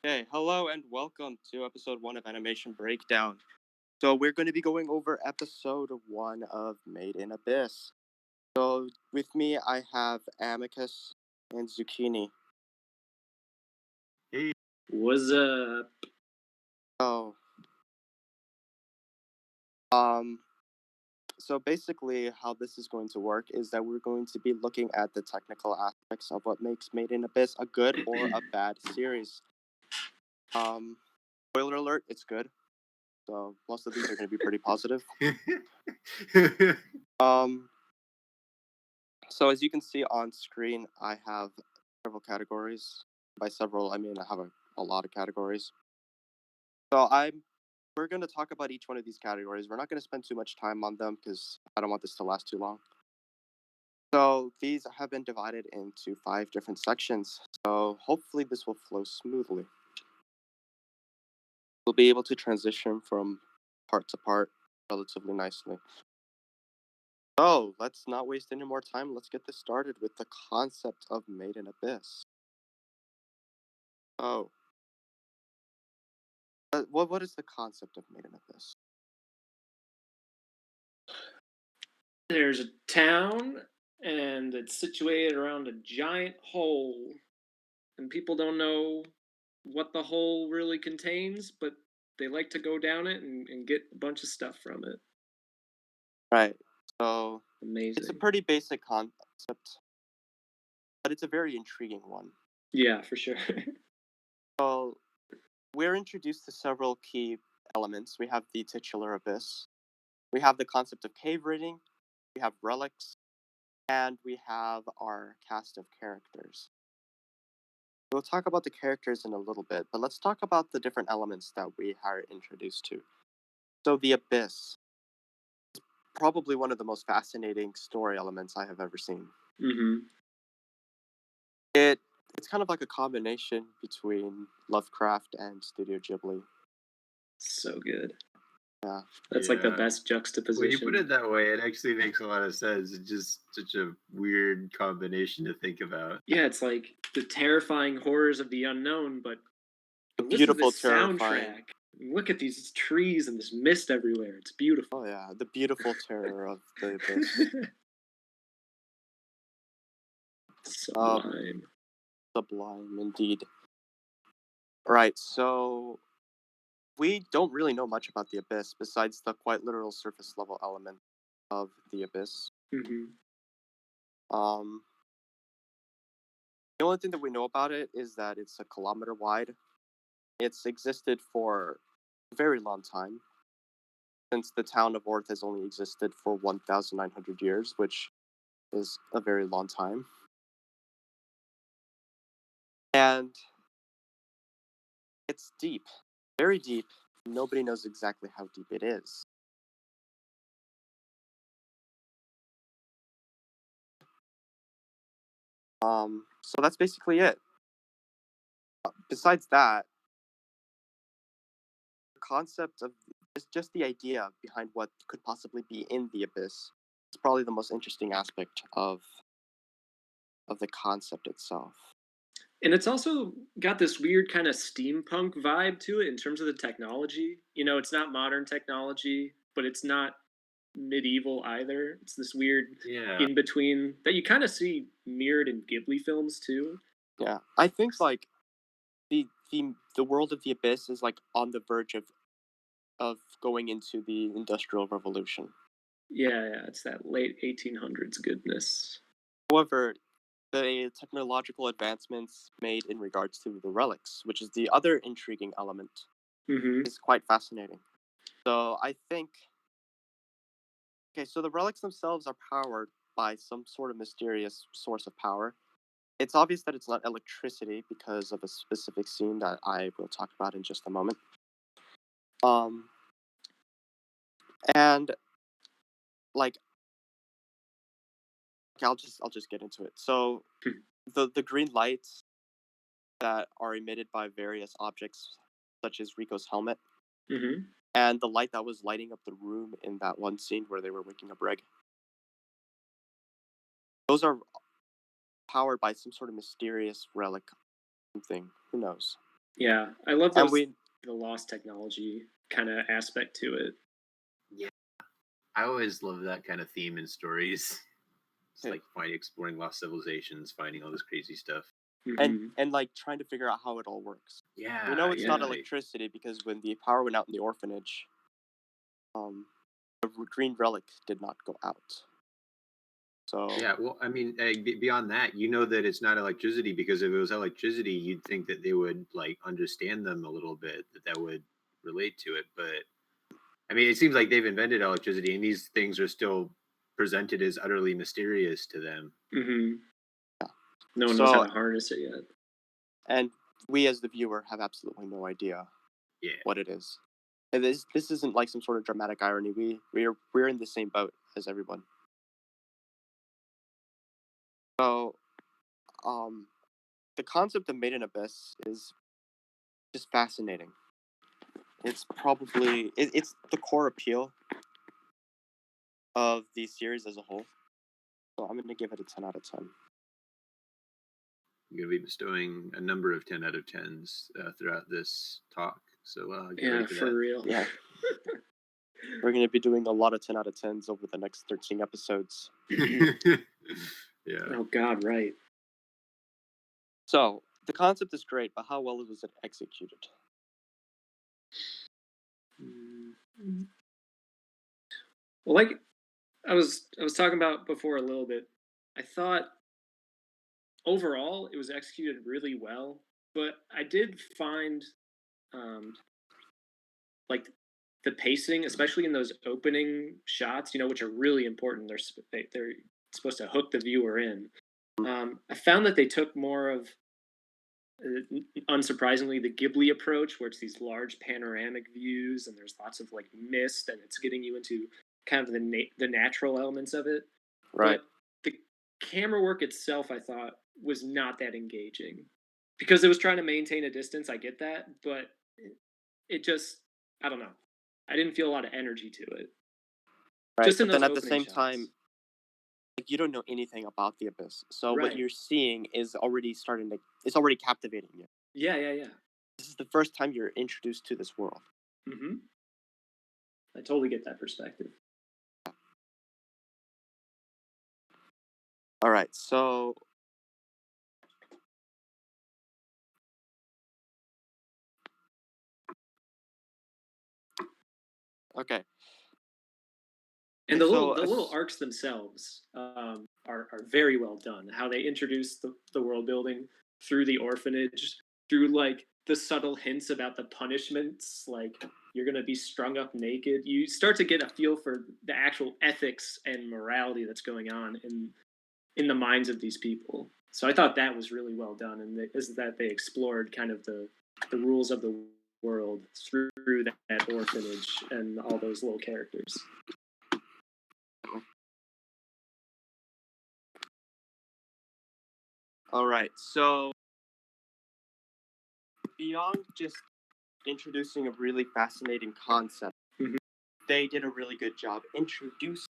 Okay, hello and welcome to episode 1 of Animation Breakdown. So we're going to be going over episode 1 of Made in Abyss. So with me I have Amicus and Zucchini. Hey. What's up? Oh. Um so basically how this is going to work is that we're going to be looking at the technical aspects of what makes Made in Abyss a good or a bad series. Spoiler alert, it's good. So most of these are going to be pretty positive. So as you can see on screen, I have several categories. By several, I mean I have a lot of categories. So we're going to talk about each one of these categories. We're not going to spend too much time on them because I don't want this to last too long. So these have been divided into 5 different sections. So hopefully this will flow smoothly. We'll be able to transition from part to part relatively nicely. So let's not waste any more time. Let's get this started with the concept of Made in Abyss. Oh. What is the concept of Made in Abyss? There's a town, and it's situated around a giant hole, and people don't know what the hole really contains, but they like to go down it and get a bunch of stuff from it. Right. So Amazing. it's a pretty basic concept, but it's a very intriguing one. Yeah, for sure. So we're introduced to several key elements. We have the titular abyss. We have the concept of cave raiding. We have relics, and we have our cast of characters. We'll talk about the characters in a little bit, but let's talk about the different elements that we are introduced to. So the abyss is probably one of the most fascinating story elements I have ever seen. Mm-hmm. It's kind of like a combination between Lovecraft and Studio Ghibli. So good. Yeah. That's like the best juxtaposition. When you put it that way, it actually makes a lot of sense. It's just such a weird combination to think about. Yeah, it's like the terrifying horrors of the unknown, but Beautiful, listen to this terrifying. soundtrack. Look at these trees and this mist everywhere. It's beautiful. Oh yeah, the beautiful terror of the abyss. Sublime. Sublime indeed. Right, so we don't really know much about the abyss besides the quite literal surface level element of the abyss. Mm-hmm. The only thing that we know about it is that it's a kilometer wide. It's existed for a very long time, since the town of Orth has only existed for 1,900 years, which is a very long time. And it's deep, very deep. Nobody knows exactly how deep it is. So that's basically it. Besides that, the concept of just the idea behind what could possibly be in the abyss is probably the most interesting aspect of the concept itself. And it's also got this weird kind of steampunk vibe to it in terms of the technology. You know, it's not modern technology, but it's not medieval either. It's this weird in between that you kind of see mirrored in Ghibli films too. Yeah, I think like the world of the abyss is like on the verge of going into the industrial revolution. Yeah, it's that late 1800s goodness. However, the technological advancements made in regards to the relics, which is the other intriguing element, is quite fascinating. So I think, okay, so the relics themselves are powered by some sort of mysterious source of power. It's obvious that it's not electricity because of a specific scene that I will talk about in just a moment. And like, okay, I'll just get into it. So the green lights that are emitted by various objects, such as Rico's helmet, and the light that was lighting up the room in that one scene where they were waking up Reg. Those are powered by some sort of mysterious relic, something. Who knows? Yeah, I love And those the lost technology kind of aspect to it. Yeah, I always love that kind of theme in stories. It's Yeah. like exploring lost civilizations, finding all this crazy stuff. and like trying to figure out how it all works. Yeah, We know it's not yeah. electricity because when the power went out in the orphanage, the green relic did not go out. So Yeah, well, I mean, beyond that, you know that it's not electricity because if it was electricity, you'd think that they would like understand them a little bit, that would relate to it. But I mean, it seems like they've invented electricity, and these things are still presented as utterly mysterious to them. Yeah. No one knows how to harness it yet. And we as the viewer have absolutely no idea what it is. And this isn't like some sort of dramatic irony. We're in the same boat as everyone. So, the concept of Made in Abyss is just fascinating. It's probably it's the core appeal of the series as a whole. So I'm gonna give it a 10 out of 10. I'm going to be bestowing a number of 10 out of 10s throughout this talk. So get ready for that. real. Yeah. We're gonna be doing a lot of 10 out of 10s over the next 13 episodes. Yeah. Oh God, right. So the concept is great, but how well was it executed? Well, like I was talking about before a little bit, I thought overall it was executed really well, but I did find like the pacing, especially in those opening shots, which are really important. They're supposed to hook the viewer in. I found that they took more of, unsurprisingly, the Ghibli approach, where it's these large panoramic views and there's lots of like mist, and it's getting you into kind of the natural elements of it. Right. But the camera work itself, I thought, was not that engaging because it was trying to maintain a distance. I get that, but it just, I don't know. I didn't feel a lot of energy to it. Right. Just in but then those at the opening same shots. time, like, you don't know anything about the Abyss. So Right. what you're seeing is already it's already captivating you. Yeah. This is the first time you're introduced to this world. I totally get that perspective. All right, so okay. And the So, little arcs themselves are very well done. How they introduce the world building through the orphanage, through like the subtle hints about the punishments, like you're gonna be strung up naked. You start to get a feel for the actual ethics and morality that's going on in the minds of these people. So I thought that was really well done, and is that they explored kind of the rules of the world through that orphanage and all those little characters. all right, so beyond just introducing a really fascinating concept, they did a really good job introducing.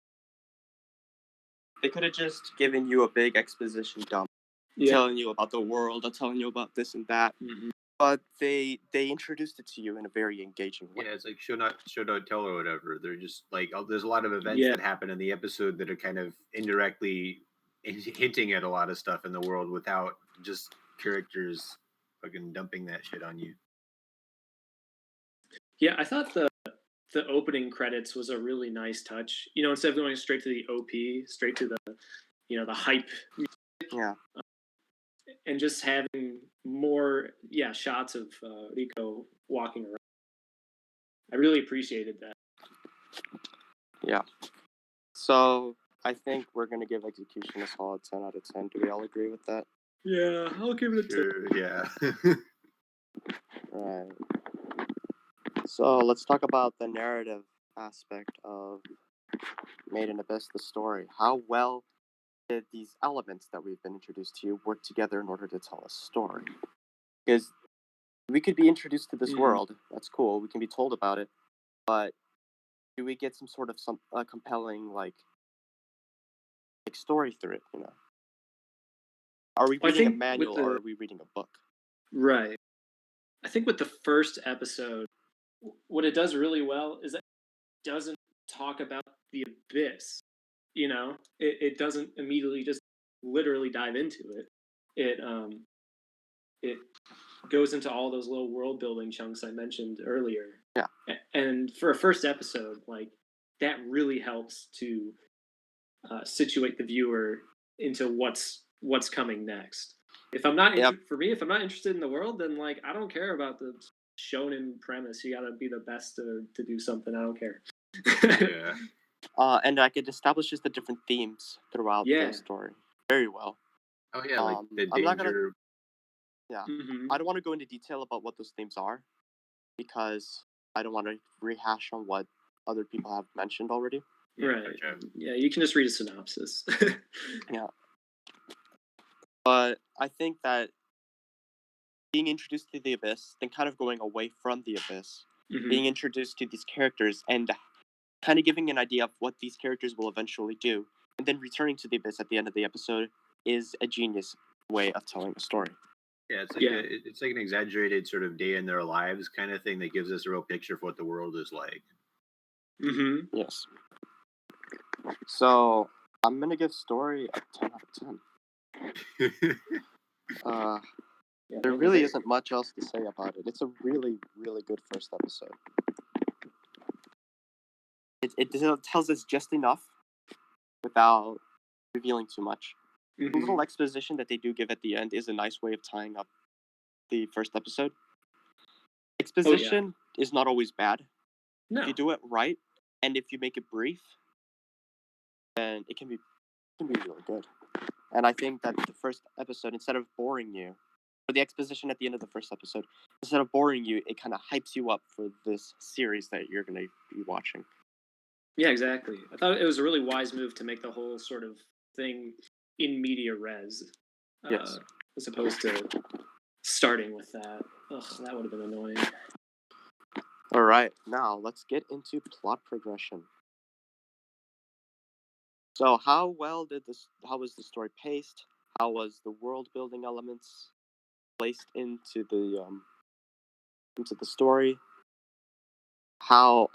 They could have just given you a big exposition dump, telling you about the world, or telling you about this and that. But they introduced it to you in a very engaging way. Yeah, it's like show don't tell or whatever. They're just like there's a lot of events that happen in the episode that are kind of indirectly hinting at a lot of stuff in the world without just characters fucking dumping that shit on you. Yeah, I thought the opening credits was a really nice touch. Instead of going straight to the OP, straight to the the hype music, Yeah. And just having more shots of Rico walking around. I really appreciated that. Yeah. So I think we're gonna give execution a solid 10 out of 10. Do we all agree with that? Yeah, I'll give it a 10. Yeah. Right. So let's talk about the narrative aspect of Made in Abyss, the story. How well did these elements that we've been introduced to work together in order to tell a story? Because we could be introduced to this world. That's cool. We can be told about it. But do we get some sort of compelling like story through it? Are we reading a manual or are we reading a book? Right. I think with the first episode, what it does really well is that it doesn't talk about the abyss. It doesn't immediately just literally dive into it. It goes into all those little world building chunks I mentioned earlier. Yeah. And for a first episode, like that really helps to situate the viewer into what's coming next. If I'm not Yep. for me, if I'm not interested in the world, then like I don't care about the shonen premise. You got to be the best to do something. I don't care. Yeah. And like it establishes the different themes throughout Yeah. the story very well. Oh yeah, like the I'm not gonna. danger. Yeah, Mhm. I don't want to go into detail about what those themes are because I don't want to rehash on what other people have mentioned already. Yeah, Right. gotcha. Yeah, you can just read a synopsis. Yeah, but I think that being introduced to the abyss, then kind of going away from the abyss, being Mhm. introduced to these characters, and kind of giving an idea of what these characters will eventually do, and then returning to the abyss at the end of the episode is a genius way of telling a story. Yeah, it's like Yeah. it's like an exaggerated sort of day in their lives kind of thing that gives us a real picture of what the world is like. Mhm. Yes. So I'm gonna give story a 10 out of 10. Yeah, There man, really isn't much else to say about it. It's a really, really good first episode. It tells us just enough without revealing too much. The Mhm. little exposition that they do give at the end is a nice way of tying up the first episode. Exposition is not always bad. No. If you do it right, and if you make it brief, then it can be really good. And I think that the first episode, instead of boring you, or the exposition at the end of the first episode, instead of boring you, it kind of hypes you up for this series that you're going to be watching. Yeah, exactly. I thought it was a really wise move to make the whole sort of thing in media res, Yes. as opposed to starting with that. Ugh, that would have been annoying. All right, now let's get into plot progression. So, how was the story paced? How was the world building elements placed into the story? How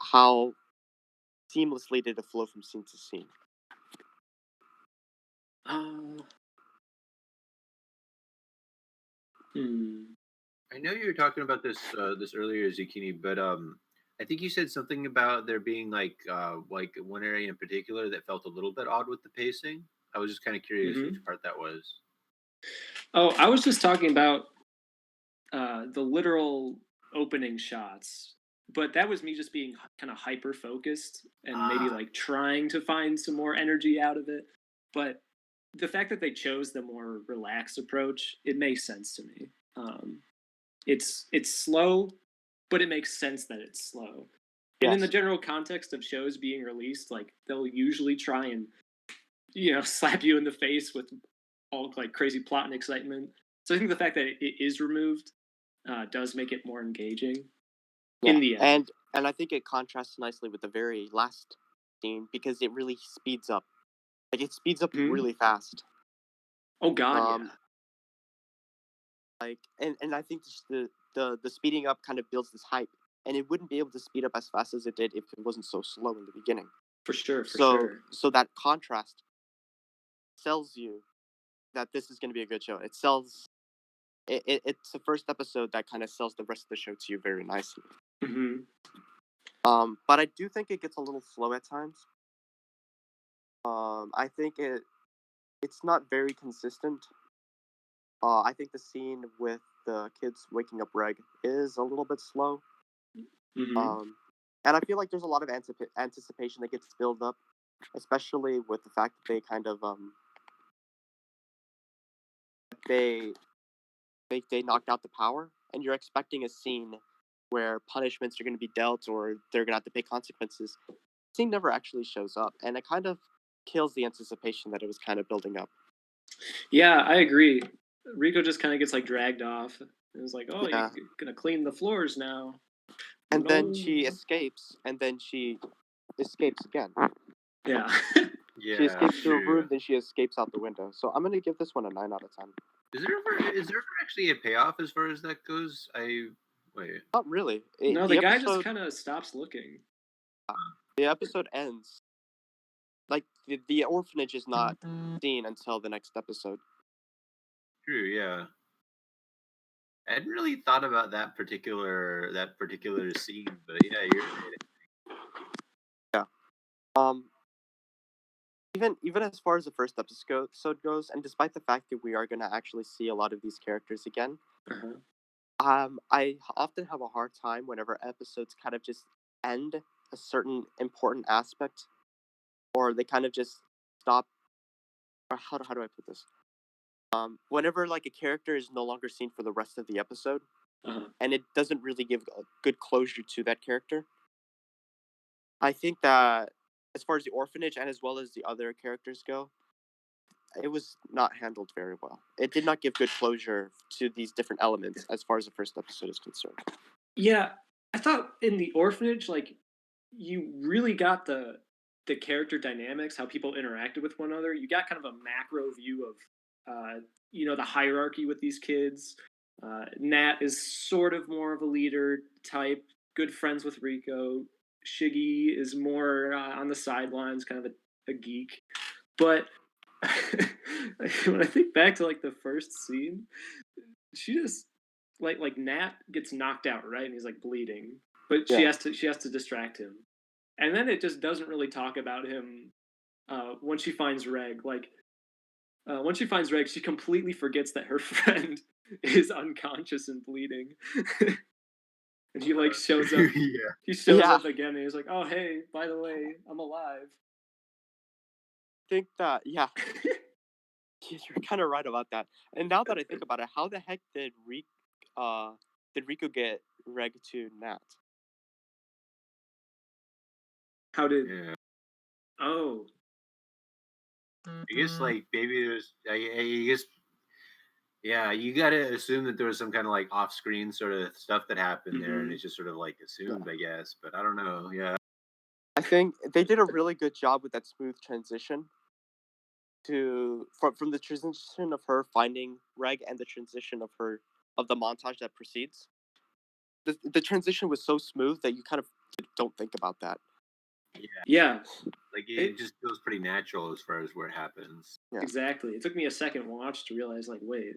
seamlessly did it flow from scene to scene? I know you were talking about this earlier, Zucchini, but I think you said something about there being like one area in particular that felt a little bit odd with the pacing. I was just kind of curious which Mhm. part that was. Oh, I was just talking about the literal opening shots, but that was me just being kind of hyper focused and maybe like trying to find some more energy out of it. But the fact that they chose the more relaxed approach, it makes sense to me. It's slow, but it makes sense that it's slow. And in the Yes. general context of shows being released, like they'll usually try and slap you in the face with all like crazy plot and excitement. So I think the fact that it is removed does make it more engaging. Yeah. In the end. And I think it contrasts nicely with the very last scene because it really speeds up. Like it speeds up Mhm. really fast. Oh God, Um, Like and I think just the speeding up kind of builds this hype, and it wouldn't be able to speed up as fast as it did if it wasn't so slow in the beginning. for sure, for So sure. so that contrast sells you that this is going to be a good show. It's the first episode that kind of sells the rest of the show to you very nicely. Hmm. But I do think it gets a little slow at times. I think it's not very consistent. I think the scene with the kids waking up Reg is a little bit slow. Hmm. And I feel like there's a lot of anticipation that gets built up, especially with the fact that they kind of they they knocked out the power, and you're expecting a scene where punishments are going to be dealt or they're going to have to pay consequences. The scene never actually shows up, and it kind of kills the anticipation that it was kind of building up. Yeah, I agree. Rico just kind of gets like dragged off. It was like, oh, Yeah, you're gonna clean the floors now. and then No. she escapes, and then she escapes again. Yeah. She Yeah, escapes to a true. room, then she escapes out the window. So I'm gonna give this one a 9 out of 10. Is there ever actually a payoff as far as that goes? I Wait. Not really. No, the The guy just episode kind of stops looking. the episode ends. Like the orphanage is not seen until the next episode. True. Yeah. I hadn't really thought about that particular scene, but yeah, you're right. Yeah. Um. Even as far as the first episode goes, and despite the fact that we are gonna actually see a lot of these characters again, Uh-huh. I often have a hard time whenever episodes kind of just end a certain important aspect, or they kind of just stop. Or how do I put this? Whenever like a character is no longer seen for the rest of the episode, Uh-huh. and it doesn't really give a good closure to that character, I think that as far as the orphanage and as well as the other characters go, it was not handled very well. It did not give good closure to these different elements as far as the first episode is concerned. Yeah, I thought in the orphanage, like you really got the character dynamics, how people interacted with one another. You got kind of a macro view of the hierarchy with these kids. Nat is sort of more of a leader type, good friends with Rico. Shiggy is more on the sidelines, kind of a geek. But when I think back to like the first scene, she just like Nat gets knocked out, right? And he's like bleeding. But Yeah. she has to distract him. And then it just doesn't really talk about him once she finds Reg. Like once she finds Reg, she completely forgets that her friend is unconscious and bleeding. And he like shows up. Yeah. He shows Yeah. up again and he's like, "Oh hey, by the way, I'm alive." I think that yeah, you're kind of right about that. And now that I think about it, how the heck did Rico get Reg to Nat? How did? Yeah. Oh, I guess like maybe there's. I guess. Yeah, you gotta assume that there was some kind of like off-screen sort of stuff that happened there, and mhm. it's just sort of like Yeah. assumed, I guess. But I don't know. Yeah. I think they did a really good job with that smooth transition from the transition of her finding Reg and the transition of the montage that precedes. The transition was so smooth that you kind of don't think about that. Yeah. Yeah, Like it it just feels pretty natural as far as where it happens. Yeah. exactly. It took me a second watch to realize, like, wait,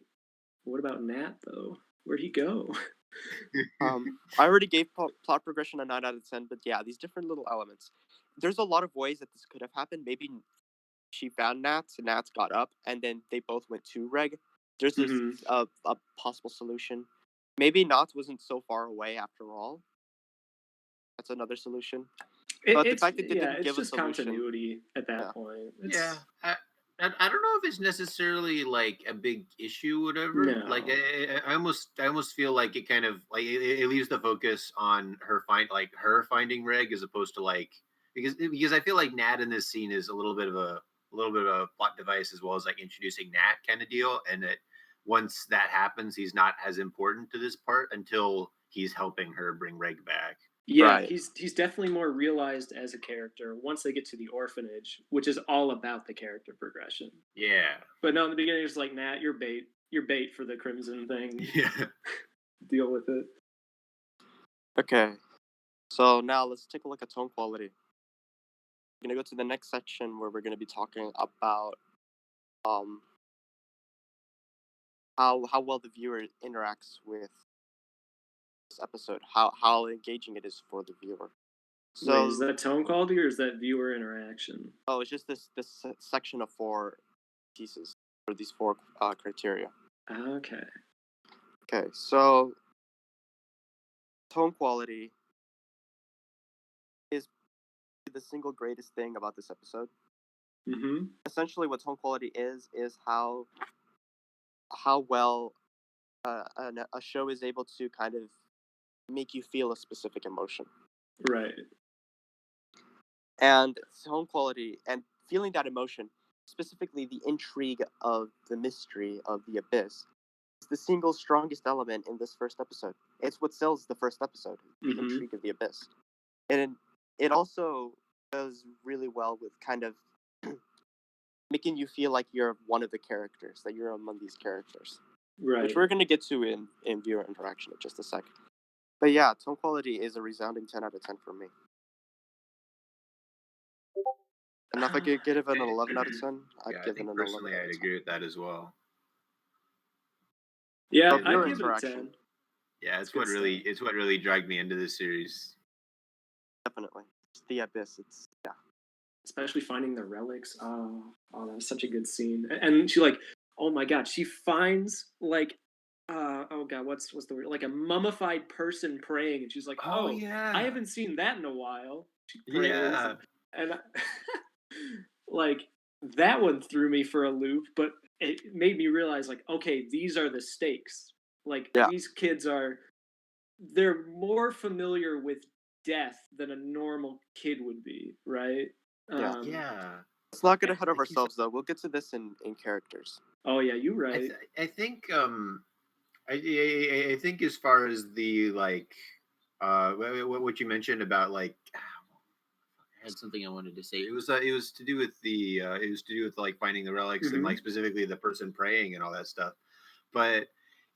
what about Nat though? Where'd he go? I already gave plot progression a 9 out of 10, but yeah, these different little elements. There's a lot of ways that this could have happened. Maybe she found Nats, and Nats got up, and then they both went to Reg. There's hmm a possible solution. Maybe Nats wasn't so far away after all. That's another solution. But the fact that they didn't It's give a just solution, continuity at that yeah, point. Yeah, It's I don't know if it's necessarily like a big issue, whatever. Like no. I almost feel like it kind of like it leaves the focus on her finding Reg as opposed to like because I feel like Nat in this scene is a little bit of a plot device as well as like introducing Nat kind of deal, and that once that happens, he's not as important to this part until he's helping her bring Reg back. Yeah, right. he's definitely more realized as a character once they get to the orphanage, which is all about the character progression. Yeah, But no, in the beginning, it's like, Nat, you're bait. You're bait for the Crimson thing. yeah. Deal with it. Okay. So now let's take a look at tone quality. We're gonna go to the next section where we're gonna be talking about um how well the viewer interacts with this episode, how engaging it is for the viewer. Wait, is So that tone quality or is that viewer interaction? it's just this section of 4 pieces for these 4 criteria. Okay. Okay, so tone quality is the single greatest thing about this episode. Mm-hmm. Essentially, what tone quality is how well a show is able to kind of make you feel a specific emotion. Right. And tone quality and feeling that emotion, specifically the intrigue of the mystery of the abyss, is the single strongest element in this first episode. It's what sells the first episode, the Mm-hmm. intrigue of the abyss. And it also does really well with kind of making you feel like you're one of the characters, that you're among these characters, which Right. we're going to get to in viewer interaction in just a sec. But yeah, tone quality is a resounding 10 out of 10 for me. And if I could give it an 11 out of 10, I'd Yeah, I give it think an 11 personally out I'd of 10. agree with that as well. Yeah, So And I'd viewer give it a interaction, 10. yeah, It's good stuff. it's what really dragged me into this series. definitely. It's the Abyss. It's yeah. Especially finding the relics. That was such a good scene. And she like, oh my god, she finds like, oh god, what's the word? Like a mummified person praying, and she's like, Oh oh, I yeah. haven't seen that in a while. She prays, Yeah. and like that one threw me for a loop, but it made me realize like, okay, these are the stakes. Like Yeah. these kids they're more familiar with death than a normal kid would be, right? Yeah. Yeah. Let's not get ahead of Like you said, ourselves though. We'll get to this in characters. Oh yeah, you right. I think I think as far as the like what you mentioned about like I had something I wanted to say. It was to do with the it was to do with like finding the relics and Mhm. like specifically the person praying and all that stuff. But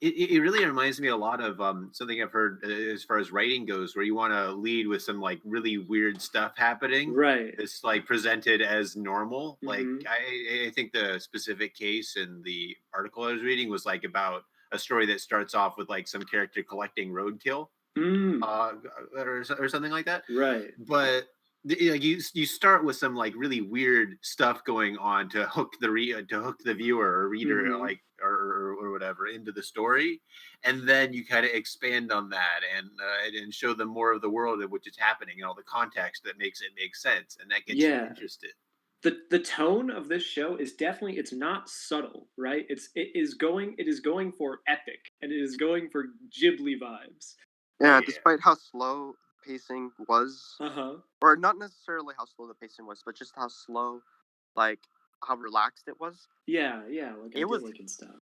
it really reminds me a lot of something I've heard as far as writing goes, where you want to lead with some like really weird stuff happening. Right. It's like presented as normal. Like Mhm. I think the specific case in the article I was reading was like about a story that starts off with like some character collecting roadkill, Mm. or something like that. Right. But you start with some like really weird stuff going on to hook to hook the viewer or reader Mhm. like or whatever into the story, and then you kind of expand on that and show them more of the world in which it's happening and all the context that makes it make sense, and that gets you Yeah. interested. The tone of this show is definitely it's not subtle, right? It is going for epic and it is going for Ghibli vibes. Yeah, Oh despite how slow pacing was, Uh-huh. or not necessarily how slow the pacing was, but just how slow, like how relaxed it was. Yeah, like It was idyllic and stuff.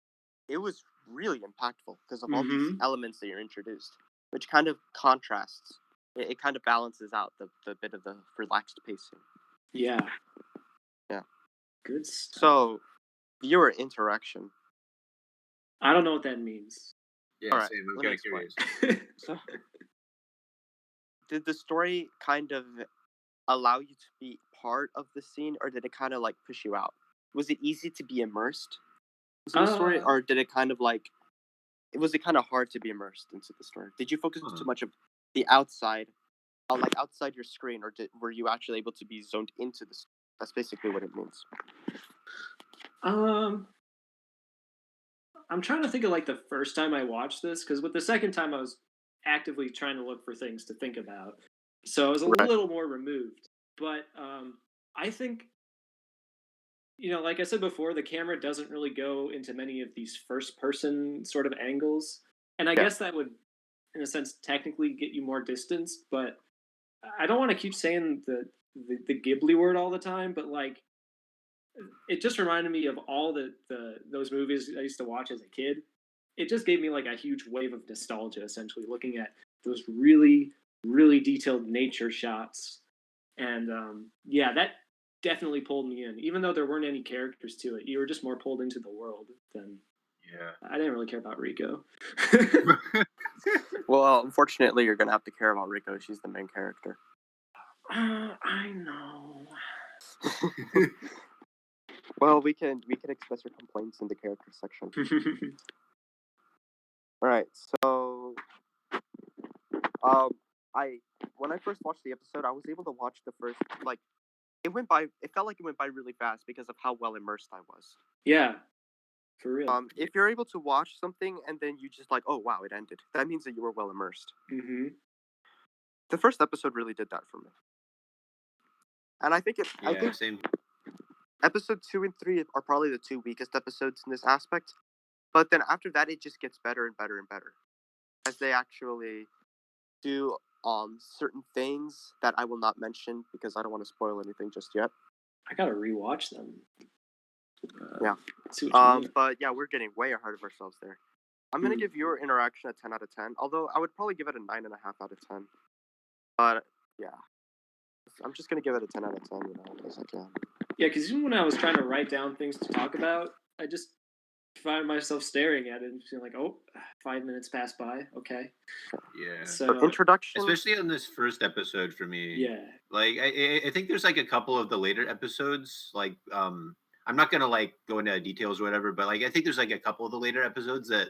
it was really impactful because of all these Mhm. elements that you're introduced, which kind of contrasts. It kind of balances out the bit of the relaxed pacing. Yeah. Yeah. Good stuff. So viewer interaction. I don't know what that means. yeah, All right, same. I'm let me kind of explain. curious. So did the story kind of allow you to be part of the scene, or did it kind of like push you out? Was it easy to be immersed into the story, uh or did it kind of like was it kind of hard to be immersed into the story? Did you focus Huh. too much of the outside, like outside your screen, or were you actually able to be zoned into the? That's basically what it means. um I'm trying to think of like the first time I watched this because with the second time I was actively trying to look for things to think about. So I was a Right. little more removed. But I think like I said before, the camera doesn't really go into many of these first person sort of angles. And I Yeah. guess that would in a sense technically get you more distance, but I don't want to keep saying the Ghibli word all the time, but like it just reminded me of all the those movies I used to watch as a kid. It just gave me like a huge wave of nostalgia, essentially looking at those really detailed nature shots, and yeah, that definitely pulled me in. Even though there weren't any characters to it, you were just more pulled into the world than I didn't really care about Rico. Yeah. Well, unfortunately, you're gonna have to care about Rico. She's the main character. I know. Well, we can express your complaints in the character section. All right. So, um, I when I first watched the episode, I was able to watch the first like it went by. It felt like it went by really fast because of how well immersed I was. Yeah, for real. If you're able to watch something and then you just like, oh wow, it ended. That means that you were well immersed. Mm-hmm. The first episode really did that for me, and I think I Yeah, think same. episode 2 and 3 are probably the two weakest episodes in this aspect. But then after that, it just gets better and better and better as they actually do certain things that I will not mention because I don't want to spoil anything just yet. I gotta rewatch them. Yeah. See what you mean. But yeah, we're getting way ahead of ourselves there. I'm gonna Hmm. give your interaction a 10 out of 10. Although I would probably give it a 9.5 out of 10. But yeah, I'm just gonna give it a 10 out of 10. As I can. Yeah, because even when I was trying to write down things to talk about, find myself staring at it and feeling like, oh, 5 minutes passed by. Okay. Yeah. So, Introduction. Especially on this first episode for me. yeah. Like I think there's like a couple of the later episodes, like I'm not gonna like go into details or whatever, but like I think there's like a couple of the later episodes that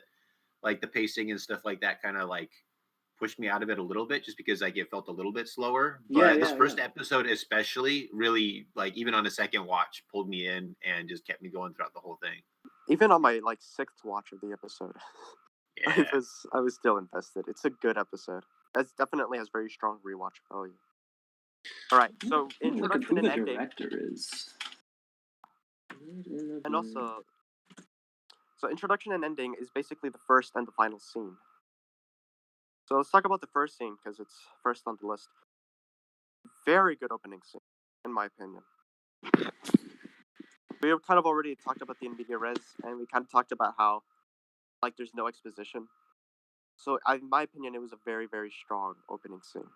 like the pacing and stuff like that kind of like pushed me out of it a little bit just because like it felt a little bit slower. Yeah, But this yeah, first yeah. episode especially really like even on a second watch pulled me in and just kept me going throughout the whole thing. Even on my like sixth watch of the episode, Yeah. I was still invested. It's a good episode. It definitely has very strong rewatch value. All right, so Look at introduction who and the ending, director is. and also, so introduction and ending is basically the first and the final scene. So let's talk about the first scene because it's first on the list. Very good opening scene, in my opinion. We have kind of already talked about the in media res, and we kind of talked about how like there's no exposition. So, in my opinion, it was a very, very strong opening scene.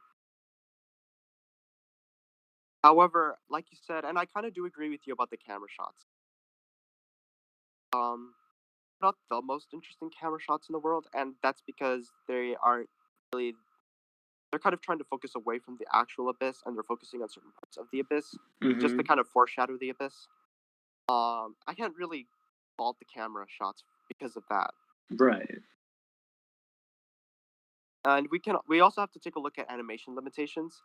However, like you said, and I kind of do agree with you about the camera shots. Um, not the most interesting camera shots in the world, and that's because they aren't really. They're kind of trying to focus away from the actual abyss, and they're focusing on certain parts of the abyss, just to kind of foreshadow the abyss. I can't really fault the camera shots because of that. Right. And we also have to take a look at animation limitations.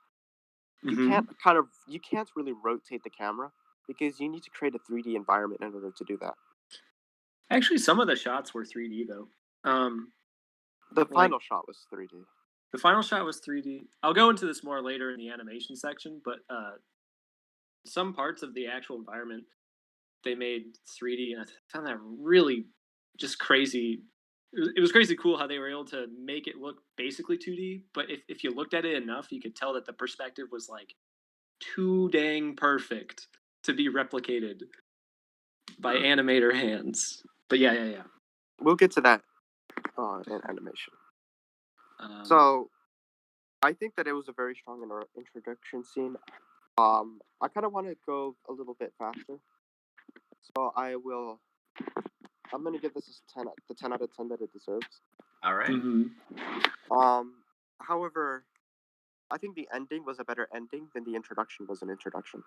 You can't really rotate the camera because you need to create a 3D environment in order to do that. Actually, some of the shots were 3D though. The Like- final shot was 3D. The final shot was 3D. I'll go into this more later in the animation section, but some parts of the actual environment they made 3D, and I found that really just crazy. It was crazy cool how they were able to make it look basically 2D, but if you looked at it enough, you could tell that the perspective was like too dang perfect to be replicated by animator hands. But yeah. We'll get to that in animation. So, I think that it was a very strong introduction scene. I kind of want to go a little bit faster, so I'm gonna give this the 10 out of 10 that it deserves. All right. However, I think the ending was a better ending than the introduction was an introduction.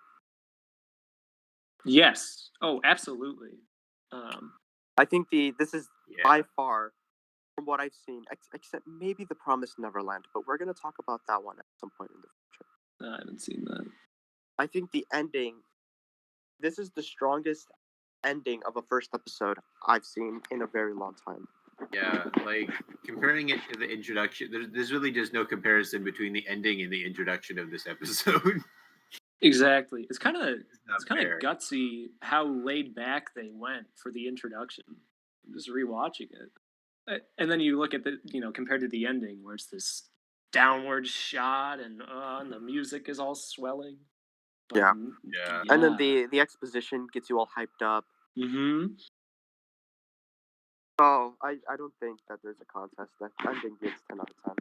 Yes. Oh, absolutely. I think this is Yeah. by far, from what I've seen, except maybe The Promised Neverland, but we're going to talk about that one at some point in the future. I haven't seen that. I think the ending, this is the strongest ending of a first episode I've seen in a very long time. Yeah, like comparing it to the introduction, there's really just no comparison between the ending and the introduction of this episode. Exactly. It's kind of not of gutsy how laid back they went for the introduction. I'm just rewatching it, and then you look at the compared to the ending where it's this downward shot and the music is all swelling. But, Yeah. Yeah. And then the exposition gets you all hyped up. Mm-hmm. So I don't think that there's a contest. That ending gets 10 out of 10.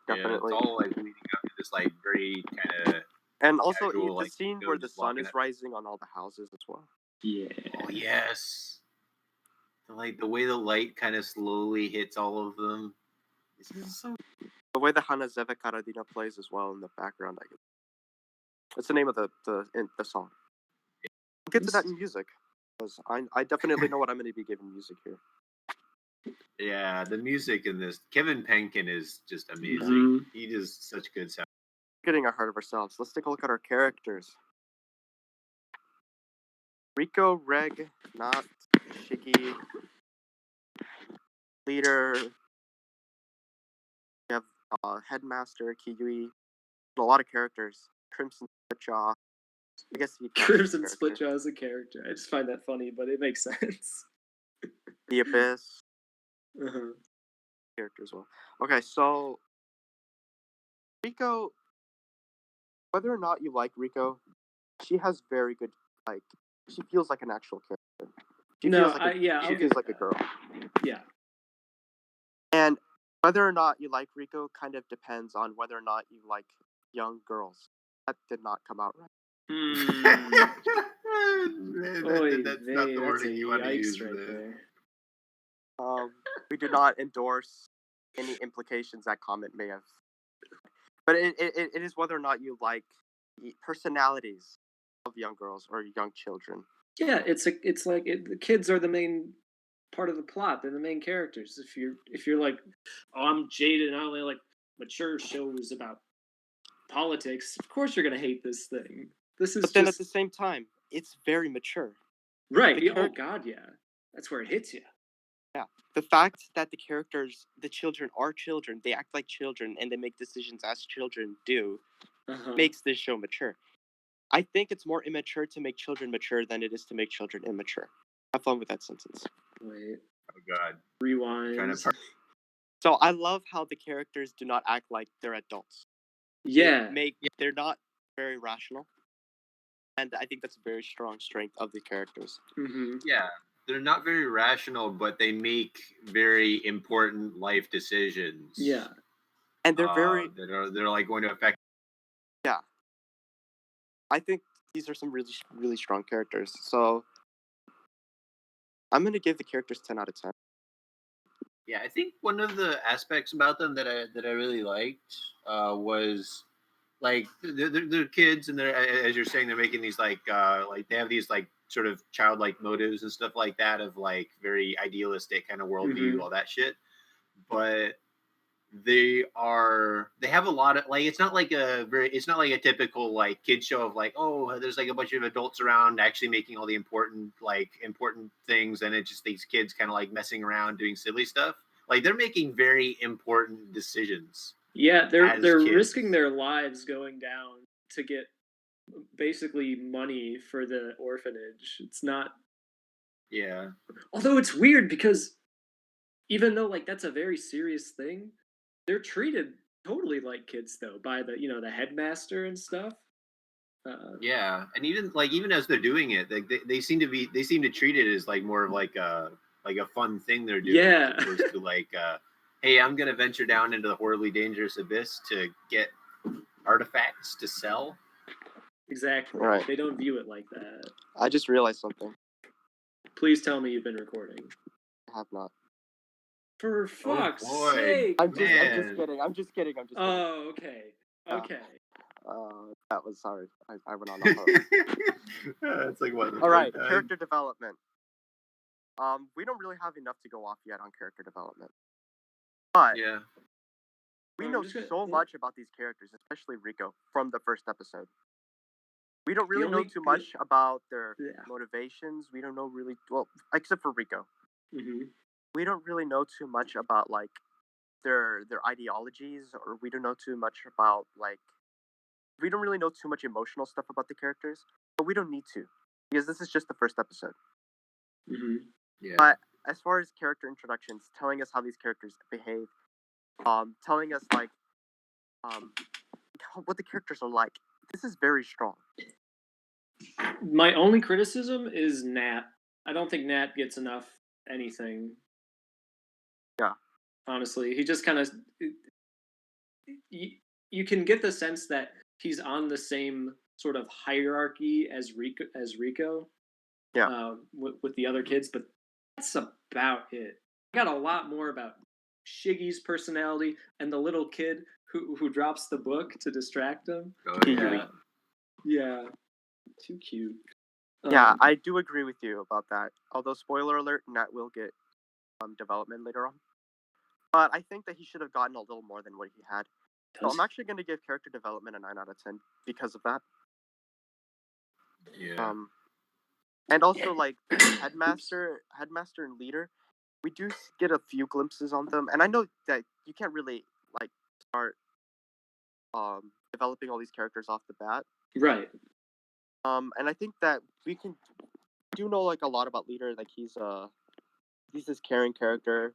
Definitely. Yeah, it's all like leading up to this like very kind of. And also casual, the like, scene you know, where the just sun walking is up. rising on all the houses as well. Yeah. Oh yes. Like the way the light kind of slowly hits all of them. This is so. The way the Hana Zeve Karadina plays as well in the background, I guess. That's the name of the song. We'll get to that in music, because I definitely know what I'm going to be giving music here. Yeah, the music in this, Kevin Penkin is just amazing. Mhm. He does such good sound. Getting ahead of ourselves. Let's take a look at our characters. Rico, Reg, Not, Shiggy, Leader. We have Headmaster, Kiyui. A lot of characters. Crimson Splitjaw. I guess he counts as a Crimson character. Splitjaw is a character. I just find that funny, but it makes sense. The Abyss. Uh-huh. Character as well. Okay, so Rico, whether or not you like Rico, she has very good, like, she feels like an actual character. She feels like I'll feels give like a that. girl. Yeah. And whether or not you like Rico kind of depends on whether or not you like young girls. That did not come out right. Oy That's not vey, the that's a wording you want to use yikes for right that. there. We do not endorse any implications that comment may have. But it is whether or not you like the personalities of young girls or young children. Yeah, it's like the kids are the main part of the plot. They're the main characters. If you're like, oh, I'm jaded and I only like mature shows about politics, of course you're gonna hate this thing. This is But then at the just same time, it's very mature. right. The Oh charac- God, yeah, that's where it hits you. yeah. The fact that the children are children, they act like children, and they make decisions as children do, Uh-huh. makes this show mature. I think it's more immature to make children mature than it is to make children immature. Have fun with that sentence. Wait, Oh God. rewind. So I love how the characters do not act like they're adults. Yeah, They're not very rational, and I think that's a very strong strength of the characters. mm-hmm. Yeah, they're not very rational, but they make very important life decisions. Yeah, And they're very they're like going to affect. yeah. I think these are some really really strong characters. So I'm gonna give the characters 10 out of 10. Yeah, I think one of the aspects about them that I really liked was like they're kids, and they're, as you're saying, they're making these like they have these like sort of childlike motives and stuff like that, of like very idealistic kind of worldview, Mhm. all that shit. But they have a lot of like, it's not like a typical like kid show of like, oh, there's like a bunch of adults around actually making all the important things, and it's just these kids kind of like messing around doing silly stuff. Like they're making very important decisions Yeah, they're as they're kids. risking their lives going down to get basically money for the orphanage. It's not. Yeah. Although it's weird because even though like that's a very serious thing, they're treated totally like kids though by the headmaster and stuff. Yeah, and even as they're doing it, they seem to treat it as like more of like a fun thing they're doing, as Yeah. opposed to like, hey, I'm gonna venture down into the horribly dangerous abyss to get artifacts to sell. Exactly. Right. They don't view it like that. I just realized something. Please tell me you've been recording. I have not. For fuck's boy, sake! I'm just man. kidding. I'm just kidding. Oh, okay. Okay. That was sorry. I went on a hook. It's like what? All right, character development. We don't really have enough to go off yet on character development, but Yeah. we I'm know just gonna- so much about these characters, especially Rico, from the first episode. We don't really know only too good- much about their Yeah. motivations. We don't know really well, except for Rico. Mm-hmm. We don't really know too much about like their ideologies, or we don't know too much about like we don't really know too much emotional stuff about the characters, but we don't need to because this is just the first episode. Mm-hmm. Yeah. But as far as character introductions, telling us how these characters behave, telling us like what the characters are like, this is very strong. My only criticism is Nat. I don't think Nat gets enough anything. Yeah. Honestly, he just kind of. You can get the sense that he's on the same sort of hierarchy as Rico. Yeah. With the other kids, but that's about it. I got a lot more about Shiggy's personality and the little kid who drops the book to distract him. Oh, yeah. Yeah, too cute. Yeah, I do agree with you about that. Although, spoiler alert, Nat will get development later on. But I think that he should have gotten a little more than what he had. So I'm actually going to give character development a 9 out of 10 because of that. Yeah. And also, like, headmaster and leader, we do get a few glimpses on them. And I know that you can't really, like, start developing all these characters off the bat. Right. And I think that we do know, like, a lot about leader. Like, he's this caring character.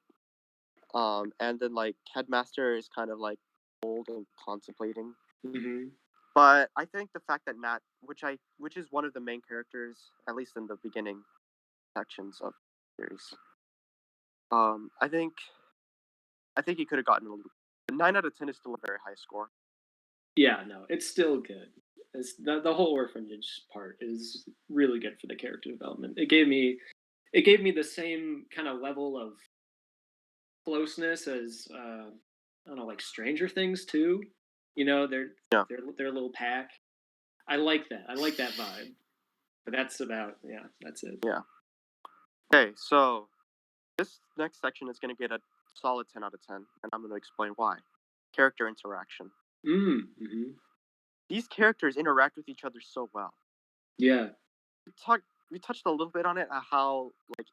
And then, like, headmaster is kind of, like, old and contemplating. Mm-hmm. But I think the fact that Nat, which is one of the main characters, at least in the beginning sections of the series, I think he could have gotten a 9 out of 10 is still a very high score. Yeah, no, it's still good. It's the whole orphanage part is really good for the character development. It gave me the same kind of level of closeness as I don't know, like Stranger Things too. You know, Yeah. they're a little pack. I like that. I like that vibe. But that's it. Yeah. Okay, so this next section is going to get a solid 10 out of 10, and I'm going to explain why. Character interaction. Mm-hmm. These characters interact with each other so well. Yeah. We touched a little bit on it, how like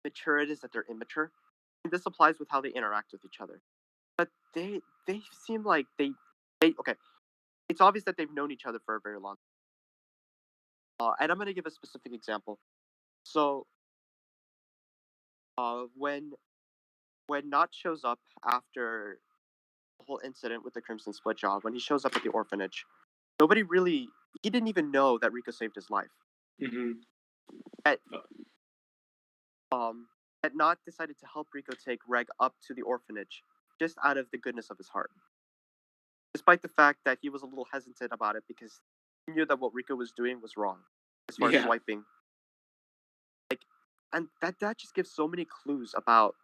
mature it is that they're immature. And this applies with how they interact with each other. But they seem like they okay. It's obvious that they've known each other for a very long and I'm going to give a specific example. So, when Knot shows up after the whole incident with the Crimson Split job, when he shows up at the orphanage, nobody really he didn't even know that Rico saved his life. Mm-hmm. At that Knot decided to help Rico take Reg up to the orphanage just out of the goodness of his heart, despite the fact that he was a little hesitant about it because he knew that what Rico was doing was wrong as far as Yeah. swiping. And that just gives so many clues about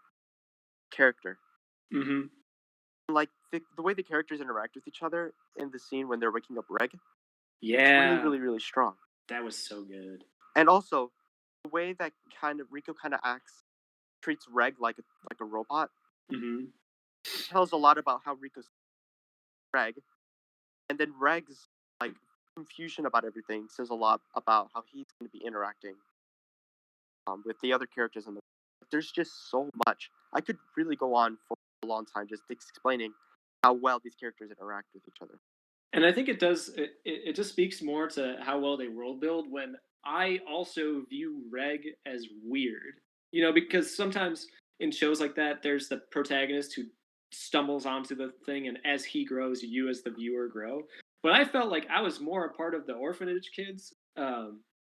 character. Mm-hmm. Like the way the characters interact with each other in the scene when they're waking up Reg, it's really, Yeah. really, really strong. That was so good. And also the way that kind of Rico kind of treats Reg like a robot Mm-hmm. tells a lot about how Rico's Reg, and then Reg's like confusion about everything says a lot about how he's going to be interacting with the other characters in the. There's just so much. I could really go on for a long time just explaining how well these characters interact with each other. And I think it just speaks more to how well they world build when I also view Reg as weird. You know, because sometimes in shows like that, there's the protagonist who stumbles onto the thing, and as he grows, you as the viewer grow. But I felt like I was more a part of the orphanage kids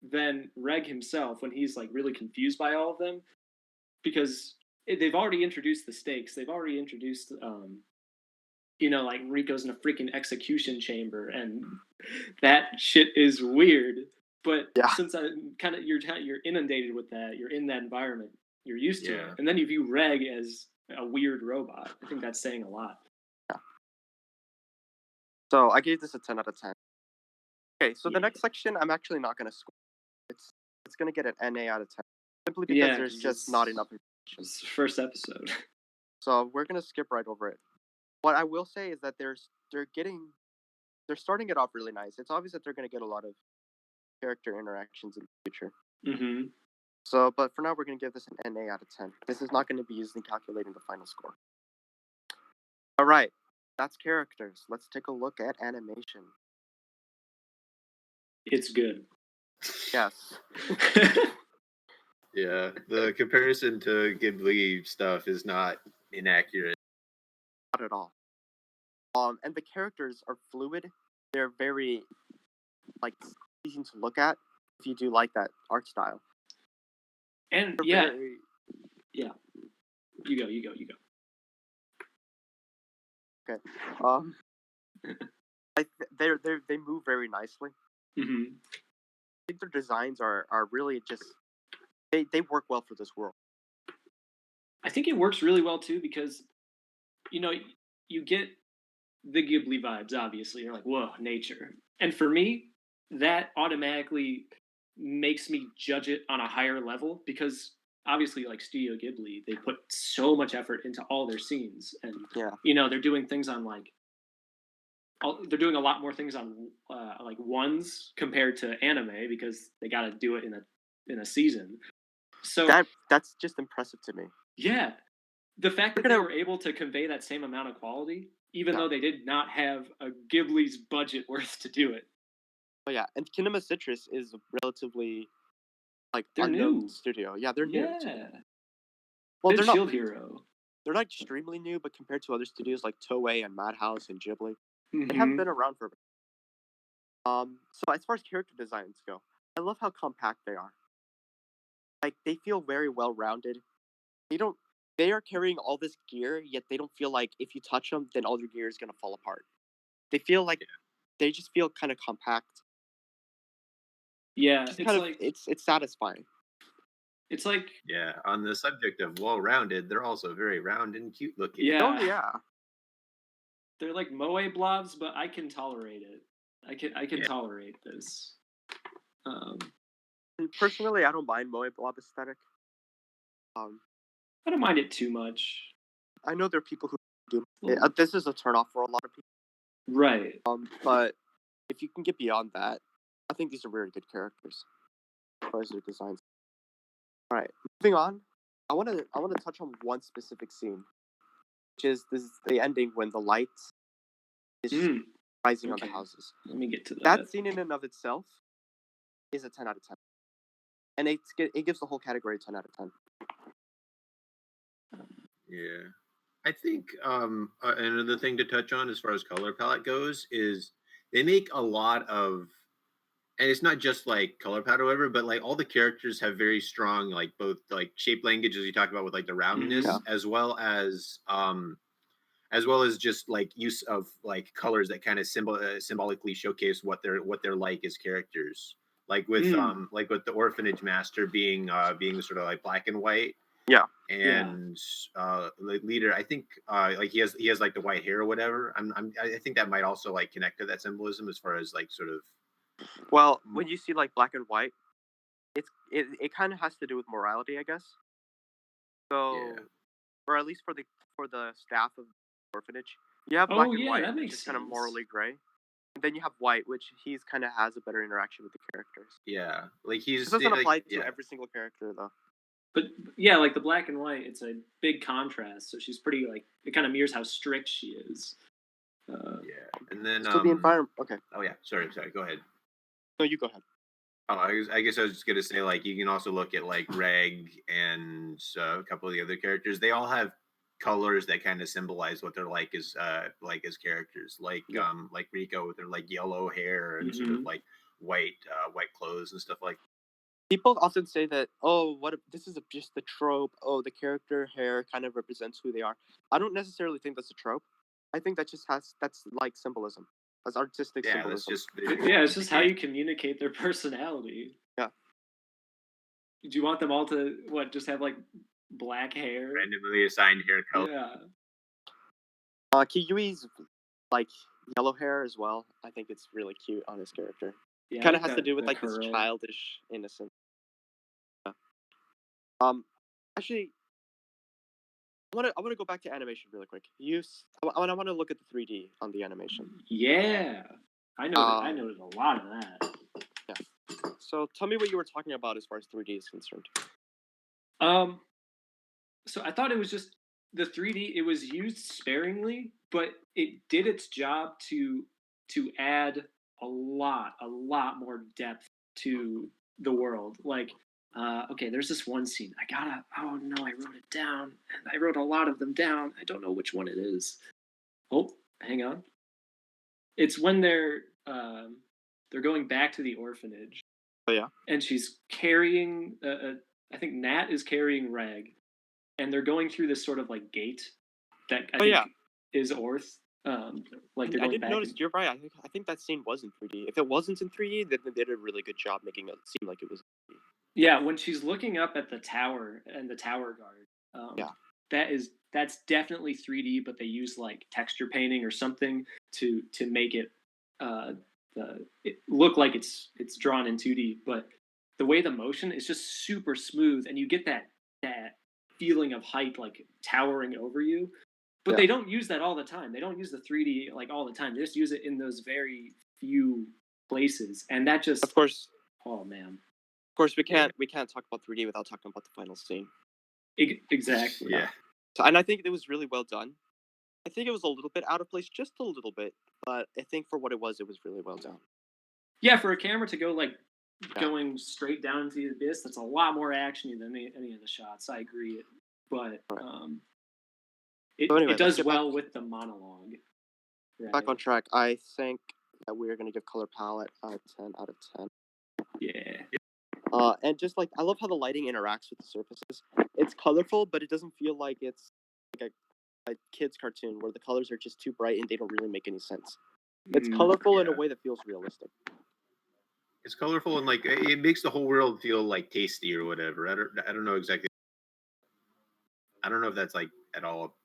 than Reg himself when he's like really confused by all of them because they've already introduced the stakes. They've already introduced like Rico's in a freaking execution chamber, and that shit is weird. But Yeah. since you're inundated with that, you're in that environment, you're used to Yeah. it, and then you view Reg as a weird robot. I think that's saying a lot. So I gave this a 10 out of 10. Okay, so the Yeah. next section I'm actually not going to score. It's going to get an NA out of 10 simply because Yeah, there's 'cause just not enough information. It's the first episode. So we're going to skip right over it. What I will say is that they're starting it off really nice. It's obvious that they're going to get a lot of character interactions in the future. Mm-hmm. So, but for now, we're going to give this an NA out of 10. This is not going to be used in calculating the final score. All right, that's characters. Let's take a look at animation. It's good. Yes. Yeah, the comparison to Ghibli stuff is not inaccurate. Not at all. And the characters are fluid. They're very easy to look at if you do like that art style. And They're yeah, very, yeah. You go. okay. They move very nicely. Mm-hmm. I think their designs are really just they work well for this world. I think it works really well too because you get the Ghibli vibes. Obviously, you're like, whoa, nature. And for me, that automatically makes me judge it on a higher level because obviously, like Studio Ghibli, they put so much effort into all their scenes, and Yeah. they're doing things on they're doing a lot more things on like ones compared to anime because they got to do it in a season. So that's just impressive to me. yeah, the fact that We're they gonna- were able to convey that same amount of quality, even Yeah. though they did not have a Ghibli's budget worth to do it. Oh yeah, and Kinema Citrus is a relatively They're unknown new. studio. Yeah, they're new. Yeah. Well, Did they're not. Shield Hero. They're not extremely new, but compared to other studios like Toei and Madhouse and Ghibli, they haven't Mm-hmm. been around for. So as far as character designs go, I love how compact they are. Like they feel very well rounded. They don't. They are carrying all this gear, yet they don't feel like if you touch them, then all your gear is gonna fall apart. they feel like they just feel kind of compact. Yeah, Just it's kind of like it's satisfying. it's like Yeah. On the subject of well-rounded, they're also very round and cute looking. Oh yeah, yeah. they're like moe blobs, but I can tolerate it. I can Yeah. tolerate this. Personally, I don't mind Moe Blob aesthetic. I don't mind it too much. I know there are people who do. Well, This is a turnoff for a lot of people. right. But if you can get beyond that, I think these are very good characters as far as their designs. All right, moving on. I want to touch on one specific scene, which is the ending when the light is just Mm, rising on okay. the houses. Let me get to that. That scene in and of itself is a 10 out of 10, and it gives the whole category a 10 out of 10. Yeah. I think another thing to touch on as far as color palette goes is they make a lot of, and it's not just like color palette or whatever, but like all the characters have very strong like both like shape language as you talk about with like the roundness, Yeah. as well as just like use of like colors that kind of symbolically showcase what they're like as characters. Like with the orphanage master being being sort of like black and white. Yeah. And the leader, I think like he has like the white hair or whatever. I think that might also like connect to that symbolism as far as like sort of. Well, when you see like black and white, it kind of has to do with morality, I guess. So, Yeah. or at least for the staff of the orphanage, you have black Oh and yeah, white, that which makes is kind of sense. morally gray, and then you have white, which he's kind of has a better interaction with the characters. Yeah, like This he's doesn't like, apply to yeah. every single character though. But yeah, like the black and white, it's a big contrast. So she's pretty like it kind of mirrors how strict she is. Yeah, and then So the environment. Okay, oh yeah, sorry, go ahead. no, you go ahead. Oh, I guess I was just gonna say like you can also look at like Reg and a couple of the other characters. They all have colors that kind of symbolize what they're like as characters. Like Yeah. like Rico with their like yellow hair and sort of like white clothes and stuff like. People often say that, oh, this is just the trope. Oh, the character hair kind of represents who they are. I don't necessarily think that's a trope. I think that's like symbolism. That's artistic Yeah, that's symbolism. just Yeah, it's just how you communicate their personality. Yeah. Do you want them all to just have like black hair? randomly assigned hair color. Yeah. Kiyui's like yellow hair as well. I think it's really cute on his character. Yeah, Kind of I has to do with the like this curl. childish innocence. Yeah. Actually, I wanna go back to animation really quick. I wanna look at the 3D on the animation. Yeah, I noted a lot of that. Yeah. So tell me what you were talking about as far as 3D is concerned. So I thought it was just the 3D. It was used sparingly, but it did its job to add a lot more depth to the world. Like, okay, there's this one scene. Oh no, I wrote it down, and I wrote a lot of them down. I don't know which one it is. Oh, hang on. It's when they're going back to the orphanage. Oh yeah. And she's carrying. I think Nat is carrying Reg, and they're going through this sort of like gate that I think is Orth. Like they're I going didn't back. notice. You're right. I think that scene was in 3D. If it wasn't in 3D, then they did a really good job making it seem like it was. Yeah, when she's looking up at the tower and the tower guard. That's definitely 3D, but they use like texture painting or something to make it it look like it's drawn in 2D. But the way the motion is just super smooth, and you get that feeling of height like towering over you. But they don't use that all the time. They don't use the 3D like all the time. They just use it in those very few places, and that just Of course. Oh man. Of course, we can't talk about 3D without talking about the final scene. Exactly. Yeah. So, and I think it was really well done. I think it was a little bit out of place, just a little bit, but I think for what it was really well done. Yeah, for a camera to go like going straight down into the abyss, that's a lot more actiony than any of the shots. I agree, but it does well with the monologue. Right? Back on track. I think that we are going to give color palette a 10 out of 10. Yeah. And just like I love how the lighting interacts with the surfaces. It's colorful, but it doesn't feel like it's like a kid's cartoon where the colors are just too bright and they don't really make any sense. It's colorful in a Yeah. way that feels realistic. It's colorful and like it makes the whole world feel like tasty or whatever. I don't know exactly. I don't know if that's like at all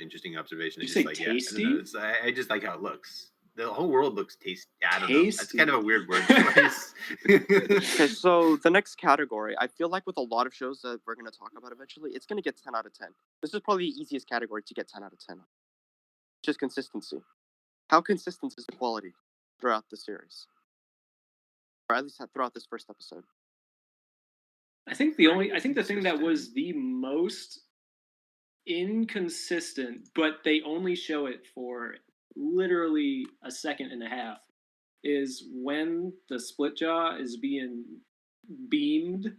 interesting observation. You It's just say like yeah, I don't know. tasty? I just like how it looks. The whole world looks tasty. I don't know. That's Tasty. kind of a weird word choice. Okay, so the next category, I feel like with a lot of shows that we're going to talk about eventually, it's going to get 10 out of 10. This is probably the easiest category to get 10 out of 10. Just consistency. How consistent is the quality throughout the series? Or at least throughout this first episode. I think the thing that was the most inconsistent, but they only show it for literally a second and a half, is when the split jaw is being beamed.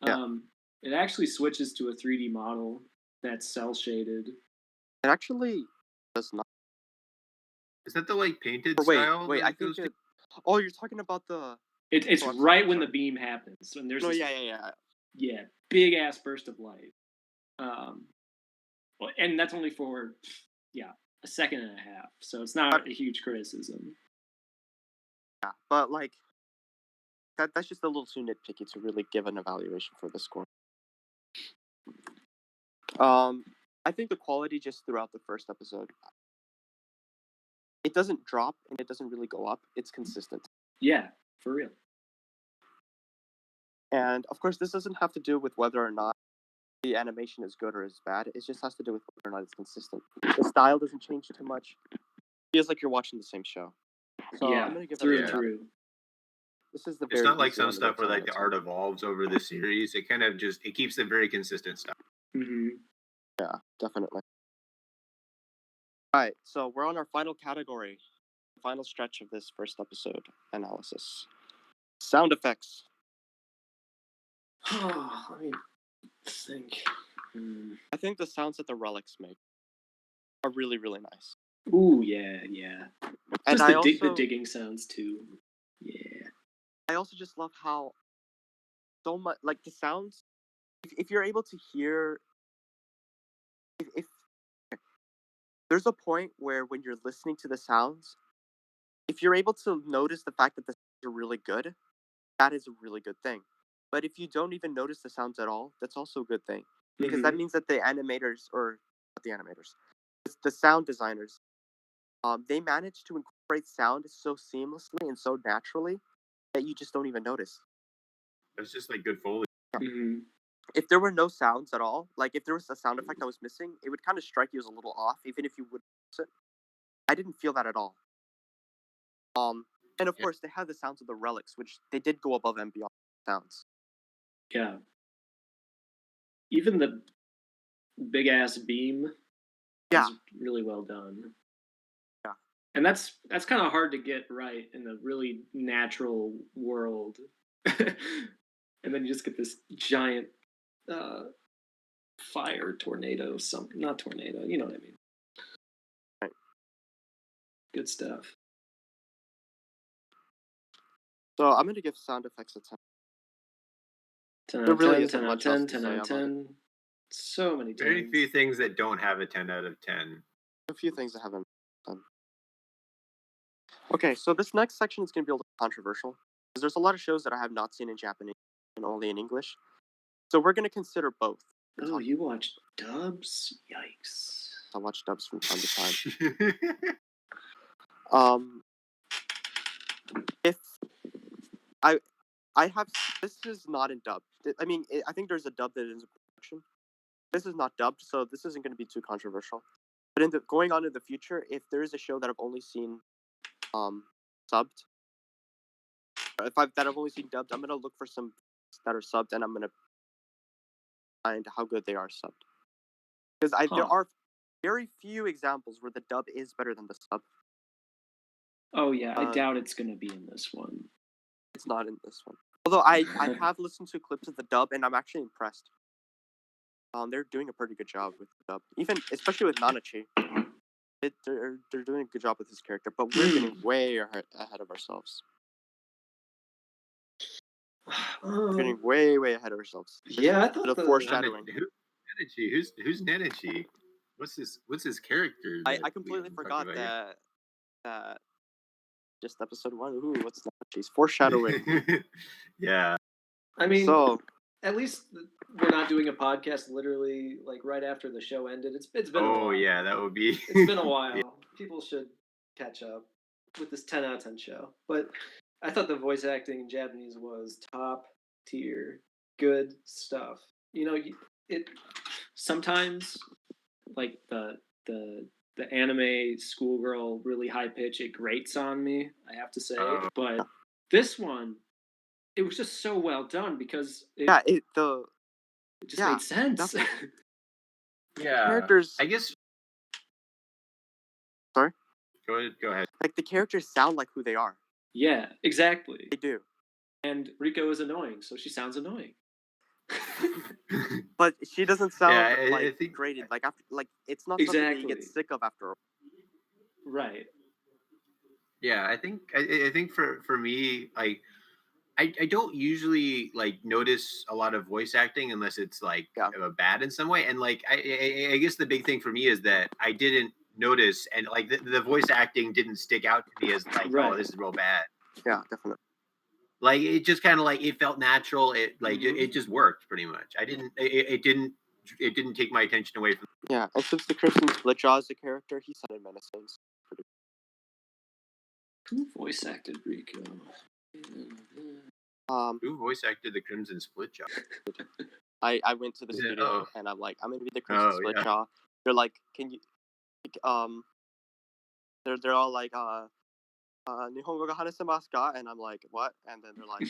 Yeah. It actually switches to a 3D model that's cell shaded. It actually does not. Is that the like painted Or wait, style? wait, that I it think goes to? oh, you're talking about the. It's Oh, I'm right sorry, when sorry. the beam happens, and there's No, this, yeah. big ass burst of light. And that's only for a second and a half, so it's not a huge criticism. Yeah, but like that's just a little too nitpicky to really give an evaluation for the score. I think the quality just throughout the first episode, it doesn't drop and it doesn't really go up. It's consistent. Yeah, for real. And of course, this doesn't have to do with whether or not the animation is good or is bad. It just has to do with whether or not it's consistent. The style doesn't change too much. It feels like you're watching the same show. So yeah, I'm gonna give through it and through. This is the It's very not like easy some one to stuff give where 10 like out the of 10. art evolves over the series. It kind of just it keeps a very consistent style. Mm-hmm. Yeah, definitely. All right, so we're on our final category, final stretch of this first episode analysis. Sound effects. Let me think. I think the sounds that the relics make are really, really nice. Ooh, yeah. And Just I the also, digging sounds too. Yeah. I also just love how so much, like the sounds, if you're able to hear, if there's a point where when you're listening to the sounds, if you're able to notice the fact that the sounds are really good, that is a really good thing. But if you don't even notice the sounds at all, that's also a good thing. Because that means that the animators, or not the animators, the sound designers, they manage to incorporate sound so seamlessly and so naturally that you just don't even notice. It's just like good foley. Mm-hmm. If there were no sounds at all, like if there was a sound effect that was missing, it would kind of strike you as a little off, even if you would notice it. I didn't feel that at all. And of course, they had the sounds of the relics, which they did go above and beyond sounds. Yeah. Even the big ass beam is really well done. Yeah. And that's kind of hard to get right in a really natural world. And then you just get this giant fire tornado, not tornado, you know what I mean. Right. Good stuff. So I'm gonna give sound effects a 10. 10 out There of really 10, isn't 10 out of much else 10, to 10 say out of about it. 10. So many Very 10s. few things that don't have a 10 out of 10. A few things that haven't done. Okay, so this next section is gonna be a little controversial because there's a lot of shows that I have not seen in Japanese and only in English. So we're gonna consider both. Oh, you watch dubs? Yikes. I watch dubs from time to time. If I have, this is not in dub. I mean, I think there's a dub that is in production. This is not dubbed, so this isn't going to be too controversial. But going on in the future, if there is a show that I've only seen subbed, or that I've only seen dubbed, I'm gonna look for some that are subbed, and I'm gonna find how good they are subbed. Because there are very few examples where the dub is better than the sub. Oh yeah, I doubt it's gonna be in this one. It's not in this one. Although I have listened to clips of the dub, and I'm actually impressed. They're doing a pretty good job with the dub, even especially with Nanachi. They're doing a good job with his character, but we're getting way ahead of ourselves. We're getting way ahead of ourselves. Yeah, I thought the foreshadowing. Nanachi? Who's Nanachi? What's his character? I completely forgot that just episode 1. Ooh, what's that? Jeez, foreshadowing. Yeah. I mean, So, at least we're not doing a podcast literally like right after the show ended. It's been a while. Oh yeah, that would be. It's been a while. People should catch up with this 10 out of 10 show. But I thought the voice acting in Japanese was top tier, good stuff. You know, it sometimes like the anime schoolgirl really high pitch, it grates on me, I have to say. Oh. But this one, it was just so well done because it just yeah, made sense. definitely. Yeah. Characters. I guess. Sorry? Go ahead. Like, the characters sound like who they are. Yeah, exactly. They do. And Riko is annoying, so she sounds annoying. But she doesn't sound I think grated. Like, after, like, it's not something that you get Exactly. sick of after. Right. Yeah, I think for me, like I don't usually like notice a lot of voice acting unless it's like bad in some way. And like I guess the big thing for me is that I didn't notice, and like the voice acting didn't stick out to me as like, Right. oh, this is real bad. Yeah, definitely. Like it just kind of like it felt natural. It like it just worked pretty much. It didn't take my attention away from. Yeah, and since the Crimson Splitjaw is a character, he sounded menacing. Who voice acted Riko? Who voice acted the Crimson Splitjaw? I went to the studio and I'm like, I'm gonna be the Crimson Splitjaw. They're like, can you they're all like Nihongo ga hanasemasu ka? And I'm like, what? And then they're like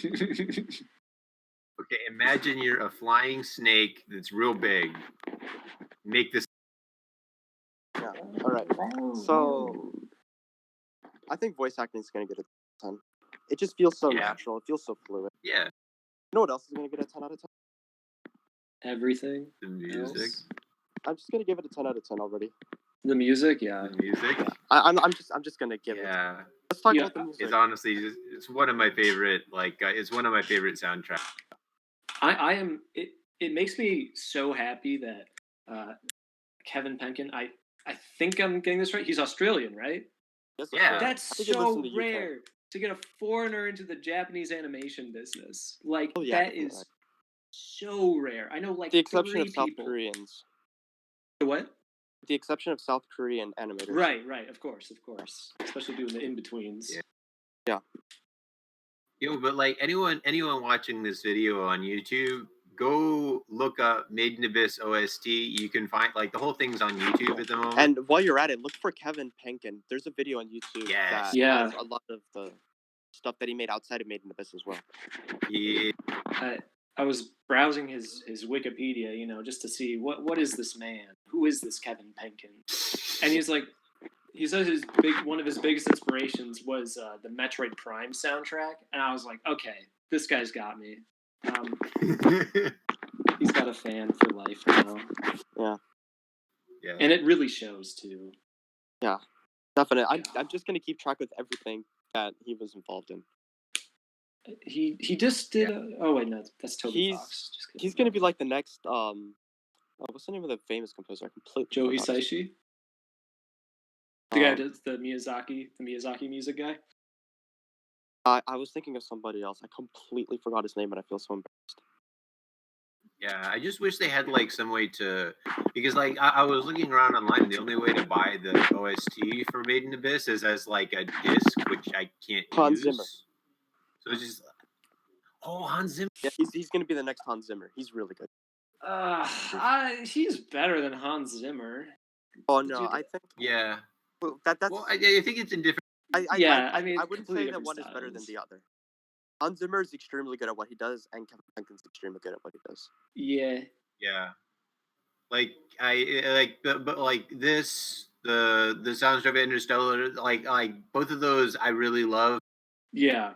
Okay, imagine you're a flying snake that's real big. Make this. Yeah. Alright. So I think voice acting is gonna get a 10. It just feels so natural. It feels so fluid. Yeah. You know what else is gonna get a 10 out of 10? Everything. The music. Else? I'm just gonna give it a 10 out of 10 already. The music, yeah. The music. Yeah. I'm just gonna give it. Yeah. Let's talk about the music. It's honestly it's one of my favorite it's one of my favorite soundtracks. I am it makes me so happy that Kevin Penkin, I think I'm getting this right. He's Australian, right? Yes, Yeah. That's so rare to get a foreigner into the Japanese animation business. Like that is so rare. I know like the exception of 3 South people. Koreans. What? The exception of South Korean animators. Right, of course. Especially doing the in-betweens. Yeah. Yo, but like anyone watching this video on YouTube, go look up Made in Abyss OST. You can find like the whole thing's on YouTube at the moment. And while you're at it, look for Kevin Penkin. There's a video on YouTube that has a lot of the stuff that he made outside of Made in Abyss as well. Yeah. I was browsing his Wikipedia, you know, just to see what is this man? Who is this Kevin Penkin? And he's like, he says one of his biggest inspirations was the Metroid Prime soundtrack, and I was like, okay, this guy's got me. He's got a fan for life now. Yeah. And it really shows too. Yeah, definitely. I'm just gonna keep track with everything that he was involved in. He just did. Oh wait, no, that's Toby Fox. He's gonna be like the next what's the name of the famous composer? I completely Joe forgot. Hisaishi. The guy who does the Miyazaki music guy. I was thinking of somebody else. I completely forgot his name, and I feel so embarrassed. Yeah, I just wish they had like some way to, because like I was looking around online, and the only way to buy the OST for Made in Abyss is as like a disc, which I can't Hans use. Zimmer. So it's just Hans Zimmer. Yeah, he's gonna be the next Hans Zimmer. He's really good. He's better than Hans Zimmer. Oh no, I think. Yeah. Well, that's. Well, I think it's in different. I mean, I wouldn't say that one is better than the other. Hans Zimmer is extremely good at what he does, and Kevin Penkin's extremely good at what he does. Yeah. Yeah. Like but like this, the soundtrack of Interstellar, like both of those I really love. Yeah.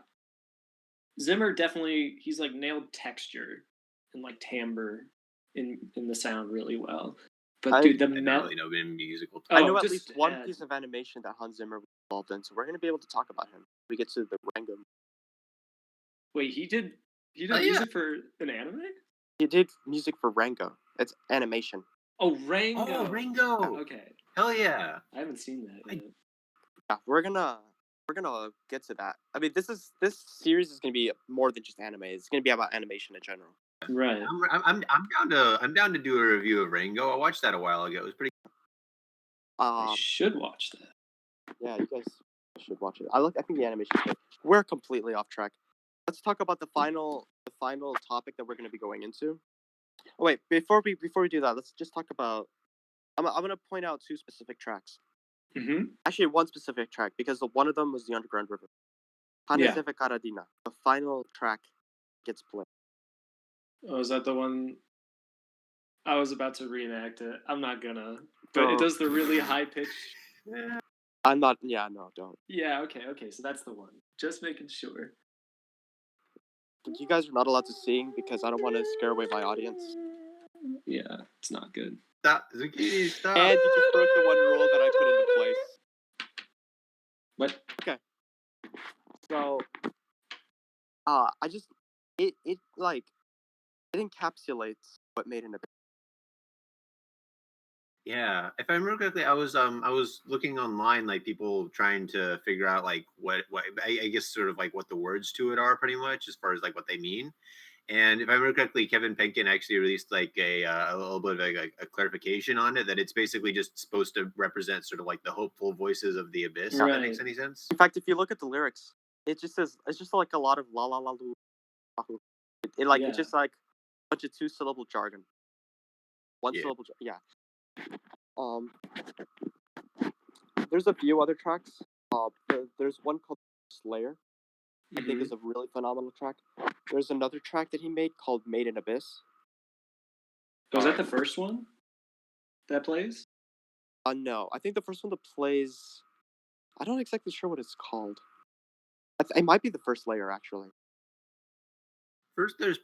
Zimmer definitely, he's like nailed texture and like timbre in the sound really well. But dude, I don't really know in musical. I know at least one piece of animation that Hans Zimmer was involved in, so we're gonna be able to talk about him. We get to the Rango. Wait, he did music for an anime? He did music for Rango. It's animation. Oh, Rango. Oh, Rango. Okay. Hell yeah. I haven't seen that yet. Yeah, we're gonna we're gonna get to that. I mean, this series is gonna be more than just anime. It's gonna be about animation in general. Right. I'm down to do a review of Rango. I watched that a while ago. It was pretty. I should watch that. Yeah, you guys should watch it. I think the animation is good. We're completely off track. Let's talk about the final topic that we're going to be going into. Oh, wait, before we do that, let's just talk about. I'm going to point out two specific tracks. Mm-hmm. Actually, one specific track because one of them was the Underground River. Yeah. Cefa Karadina. The final track gets played. Oh, is that the one? I was about to reenact it. I'm not gonna. But it does the really high pitch. I'm not. Yeah, no, don't. Yeah. Okay. So that's the one. Just making sure. You guys are not allowed to sing because I don't want to scare away my audience. Yeah, it's not good. Stop, Zucchini, stop. And you just broke the one rule that I put into place. What? Okay. So, I just it encapsulates what made an. Yeah, if I remember correctly, I was looking online, like people trying to figure out like what I guess sort of like what the words to it are, pretty much as far as like what they mean. And if I remember correctly, Kevin Penkin actually released like a little bit of like a clarification on it, that it's basically just supposed to represent sort of like the hopeful voices of the abyss. If that makes any sense. In fact, if you look at the lyrics, it just says it's just like a lot of la la la lu. It's just like a bunch of 2-syllable jargon. One syllable. Yeah. There's a few other tracks. There's one called Slayer. I think is a really phenomenal track. There's another track that he made called Made in Abyss. Was that the first one that plays? No, I think the first one that plays. I'm not exactly sure what it's called. It might be the first layer actually. First, there's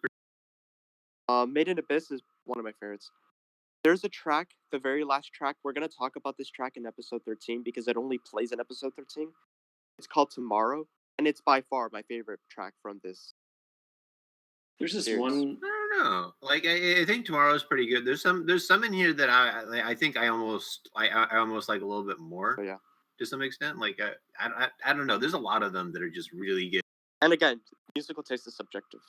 Made in Abyss is one of my favorites. There's a track, the very last track. We're gonna talk about this track in episode 13 because it only plays in episode 13. It's called Tomorrow, and it's by far my favorite track from this. There's this series. one. I don't know. Like I think Tomorrow's pretty good. There's some in here that I think I almost like a little bit more. Oh, yeah. To some extent, like I don't know. There's a lot of them that are just really good. And again, musical taste is subjective.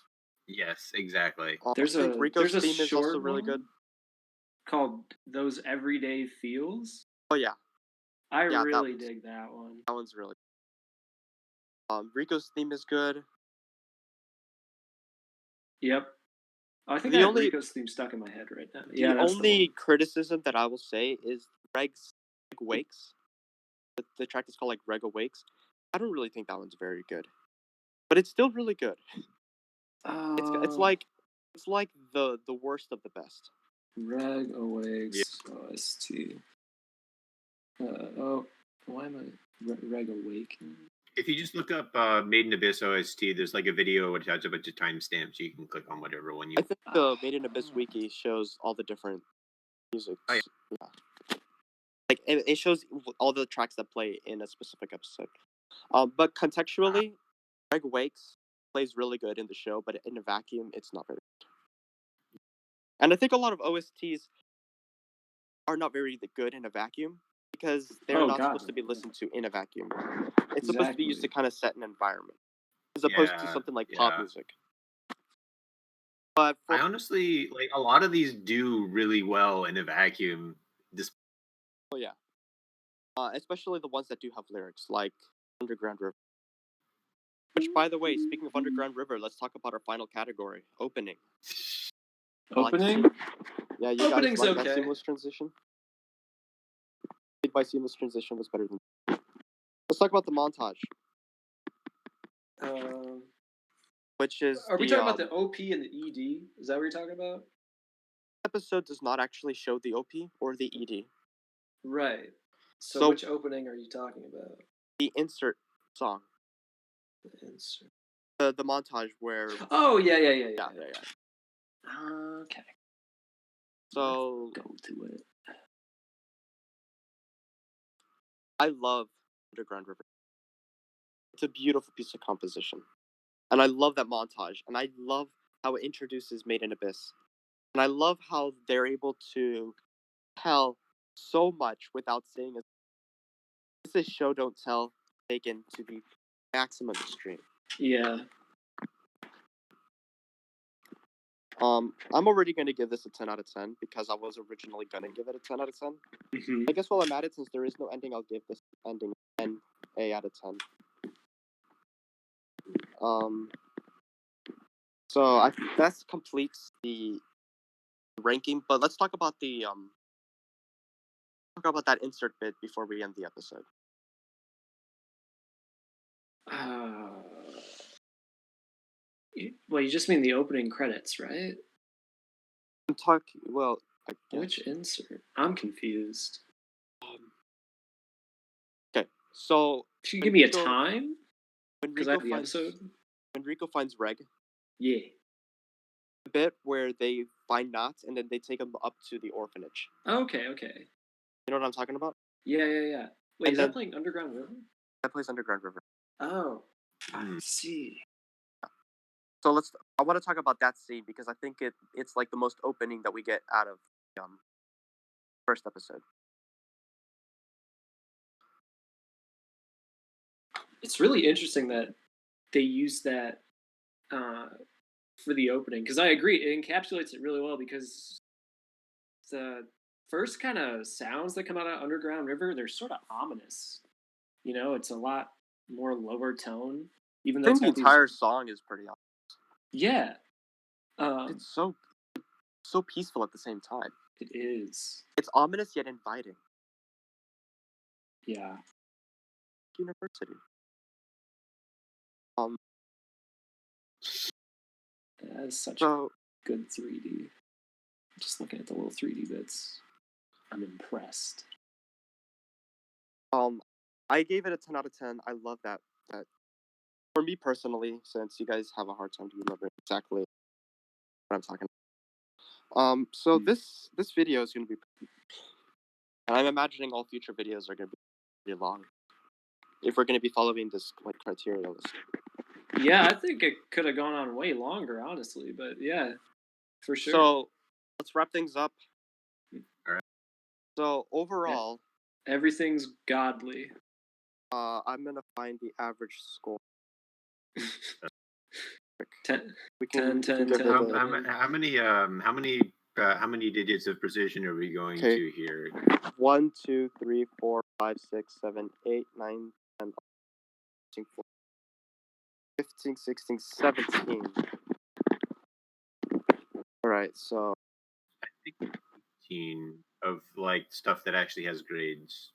Yes, exactly. There's Rico's theme is also really good. Called Those Everyday Feels. Oh yeah. I really dig that one. That one's really good. Rico's theme is good. Yep. I think I have Rico's theme stuck in my head right now. Yeah, the only criticism that I will say is Reg's Wakes. The track is called like Reg Awakes. I don't really think that one's very good, but it's still really good. It's like the worst of the best. Reg Awakes OST. Why am I Reg Awakening? If you just look up Made in Abyss OST, there's like a video attached a bunch of timestamps. You can click on whatever one you. I think the Made in Abyss wiki shows all the different music. Oh, yeah. Like it shows all the tracks that play in a specific episode. But contextually, Greg Wakes plays really good in the show, but in a vacuum, it's not very good. And I think a lot of OSTs are not very good in a vacuum because they're not supposed to be listened to in a vacuum. It's supposed to be used to kind of set an environment, as opposed to something like pop music. But I honestly like a lot of these do really well in a vacuum. Oh yeah. Especially the ones that do have lyrics, like Underground River. Which, by the way, speaking of Underground River, let's talk about our final category, opening. Opening? Yeah, you guys like that seamless transition? I think my seamless transition was better than. Let's talk about the montage. Which is. Are we talking about the OP and the ED? Is that what you're talking about? This episode does not actually show the OP or the ED. Right. So which opening are you talking about? The insert song. The insert. The montage where. Oh yeah. Okay. So let's go to it. I love Underground River. It's a beautiful piece of composition. And I love that montage. And I love how it introduces Made in Abyss. And I love how they're able to tell so much without saying it. This is show don't tell. taken to the maximum extreme. Yeah. I'm already going to give this a 10 out of 10 because I was originally going to give it a 10 out of 10. Mm-hmm. I guess while I'm at it, since there is no ending, I'll give this ending an A out of 10. So that completes the ranking, but let's talk about that insert bit before we end the episode. Well, you just mean the opening credits, right? I'm talking. Well, I guess. Which insert? I'm confused. Okay, so Should you give me a time? When Because I Rico have the finds episode. when Rico finds Reg, Yeah. the bit where they find Knots and then they take him up to the orphanage. Okay. You know what I'm talking about? Yeah. Wait, And is then- that playing Underground River? That plays Underground River. Oh, I see. So I want to talk about that scene because I think it's like the most opening that we get out of first episode. It's really interesting that they use that for the opening, because I agree, it encapsulates it really well, because the first kind of sounds that come out of Underground River, they're sort of ominous. You know, it's a lot more lower tone, even I though think the it's got entire song is pretty awesome. Yeah. It's so peaceful at the same time. It is. It's ominous yet inviting. Yeah. University. That is such So good 3D. Just looking at the little 3D bits, I'm impressed. I gave it a 10 out of 10. I love that. For me personally, since you guys have a hard time remembering exactly what I'm talking about. So this video is going to be, and I'm imagining all future videos are going to be pretty long. If we're going to be following this like criteria list. Yeah, I think it could have gone on way longer, honestly, but yeah, for sure. So let's wrap things up. All right. So overall, everything's godly. I'm gonna find the average score. 10. We can 10, give 10, it how many digits of precision are we going Okay. to here? 1, 2, 3, 4, 5, 6, 7, 8, 9, 10, 15, 16, 17. Alright, so I think 15 of like stuff that actually has grades.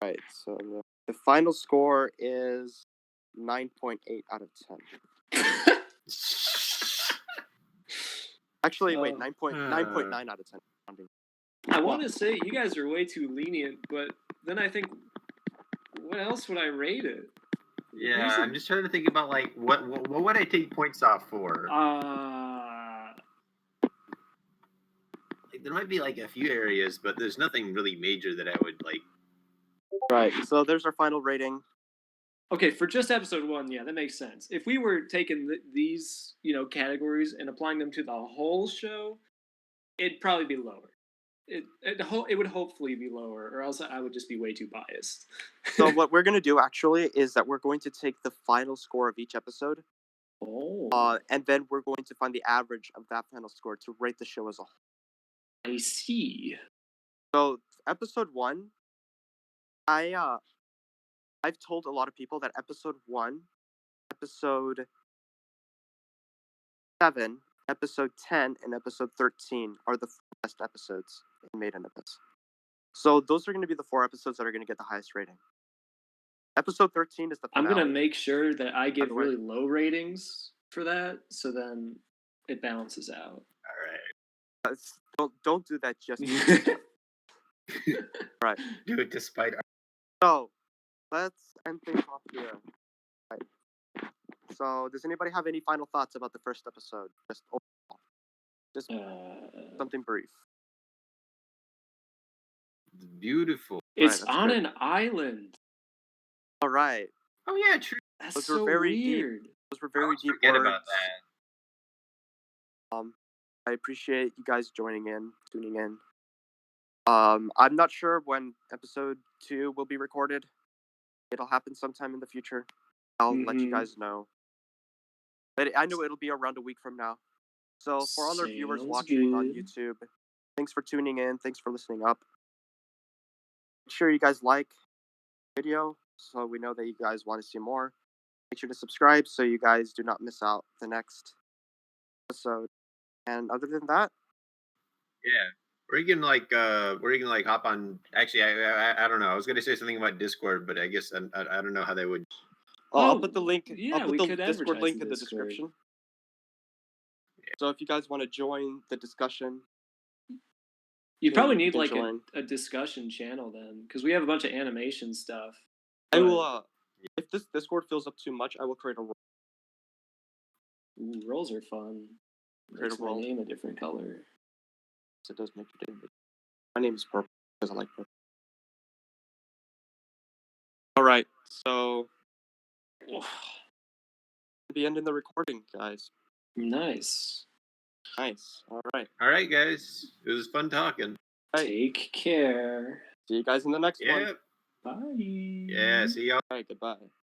Right, so the final score is 9.8 out of 10. Actually, wait, 9.9 out of 10. I want to say you guys are way too lenient, but then I think, what else would I rate it? Yeah, I'm just trying to think about like what would I take points off for? Like, there might be like a few areas, but there's nothing really major that I would like. Right, so there's our final rating. Okay, for just episode 1, yeah, that makes sense. If we were taking these, categories and applying them to the whole show, it'd probably be lower. It would hopefully be lower, or else I would just be way too biased. So what we're going to do actually is that we're going to take the final score of each episode. And then we're going to find the average of that final score to rate the show as a whole. I see. So episode 1, I've told a lot of people that episode 1, episode 7, episode 10, and episode 13 are the best episodes in Made in Abyss. So those are going to be the 4 episodes that are going to get the highest rating. Episode 13 is the finale. I'm going to make sure that I give really low ratings for that, so then it balances out. All right. Don't do that just right. Do it despite. So let's end things off here. Right. So does anybody have any final thoughts about the first episode? Just something brief. Beautiful. It's on an island. All right. Oh yeah, true. Those were very weird. Those were very deep forget words. about that. I appreciate you guys tuning in. I'm not sure when episode 2 will be recorded. It'll happen sometime in the future. I'll let you guys know. But I know it'll be around a week from now. So for all our viewers Sounds watching on good. YouTube, thanks for tuning in. Thanks for listening up. Make sure you guys like the video so we know that you guys want to see more. Make sure to subscribe so you guys do not miss out the next episode. And other than that, Yeah. Or you can like hop on. Actually, I don't know. I was gonna say something about Discord, but I guess I don't know how they would. I'll put the link. Yeah, I'll put we the could Discord advertise link in the Discord. description. So if you guys want to join the discussion, You probably need can like join. a discussion channel then, because we have a bunch of animation stuff. I but- will. If this Discord fills up too much, I will create a role. Ooh, rolls are fun. Create Makes a my role. name a different color. It does make your name. My name is Purple because I like purple. All right, so the end of the recording, guys. Nice. Nice. All right. All right, guys. It was fun talking. Hey, Take care. see you guys in the next one. Yeah. Bye. Yeah. See y'all. All right, goodbye.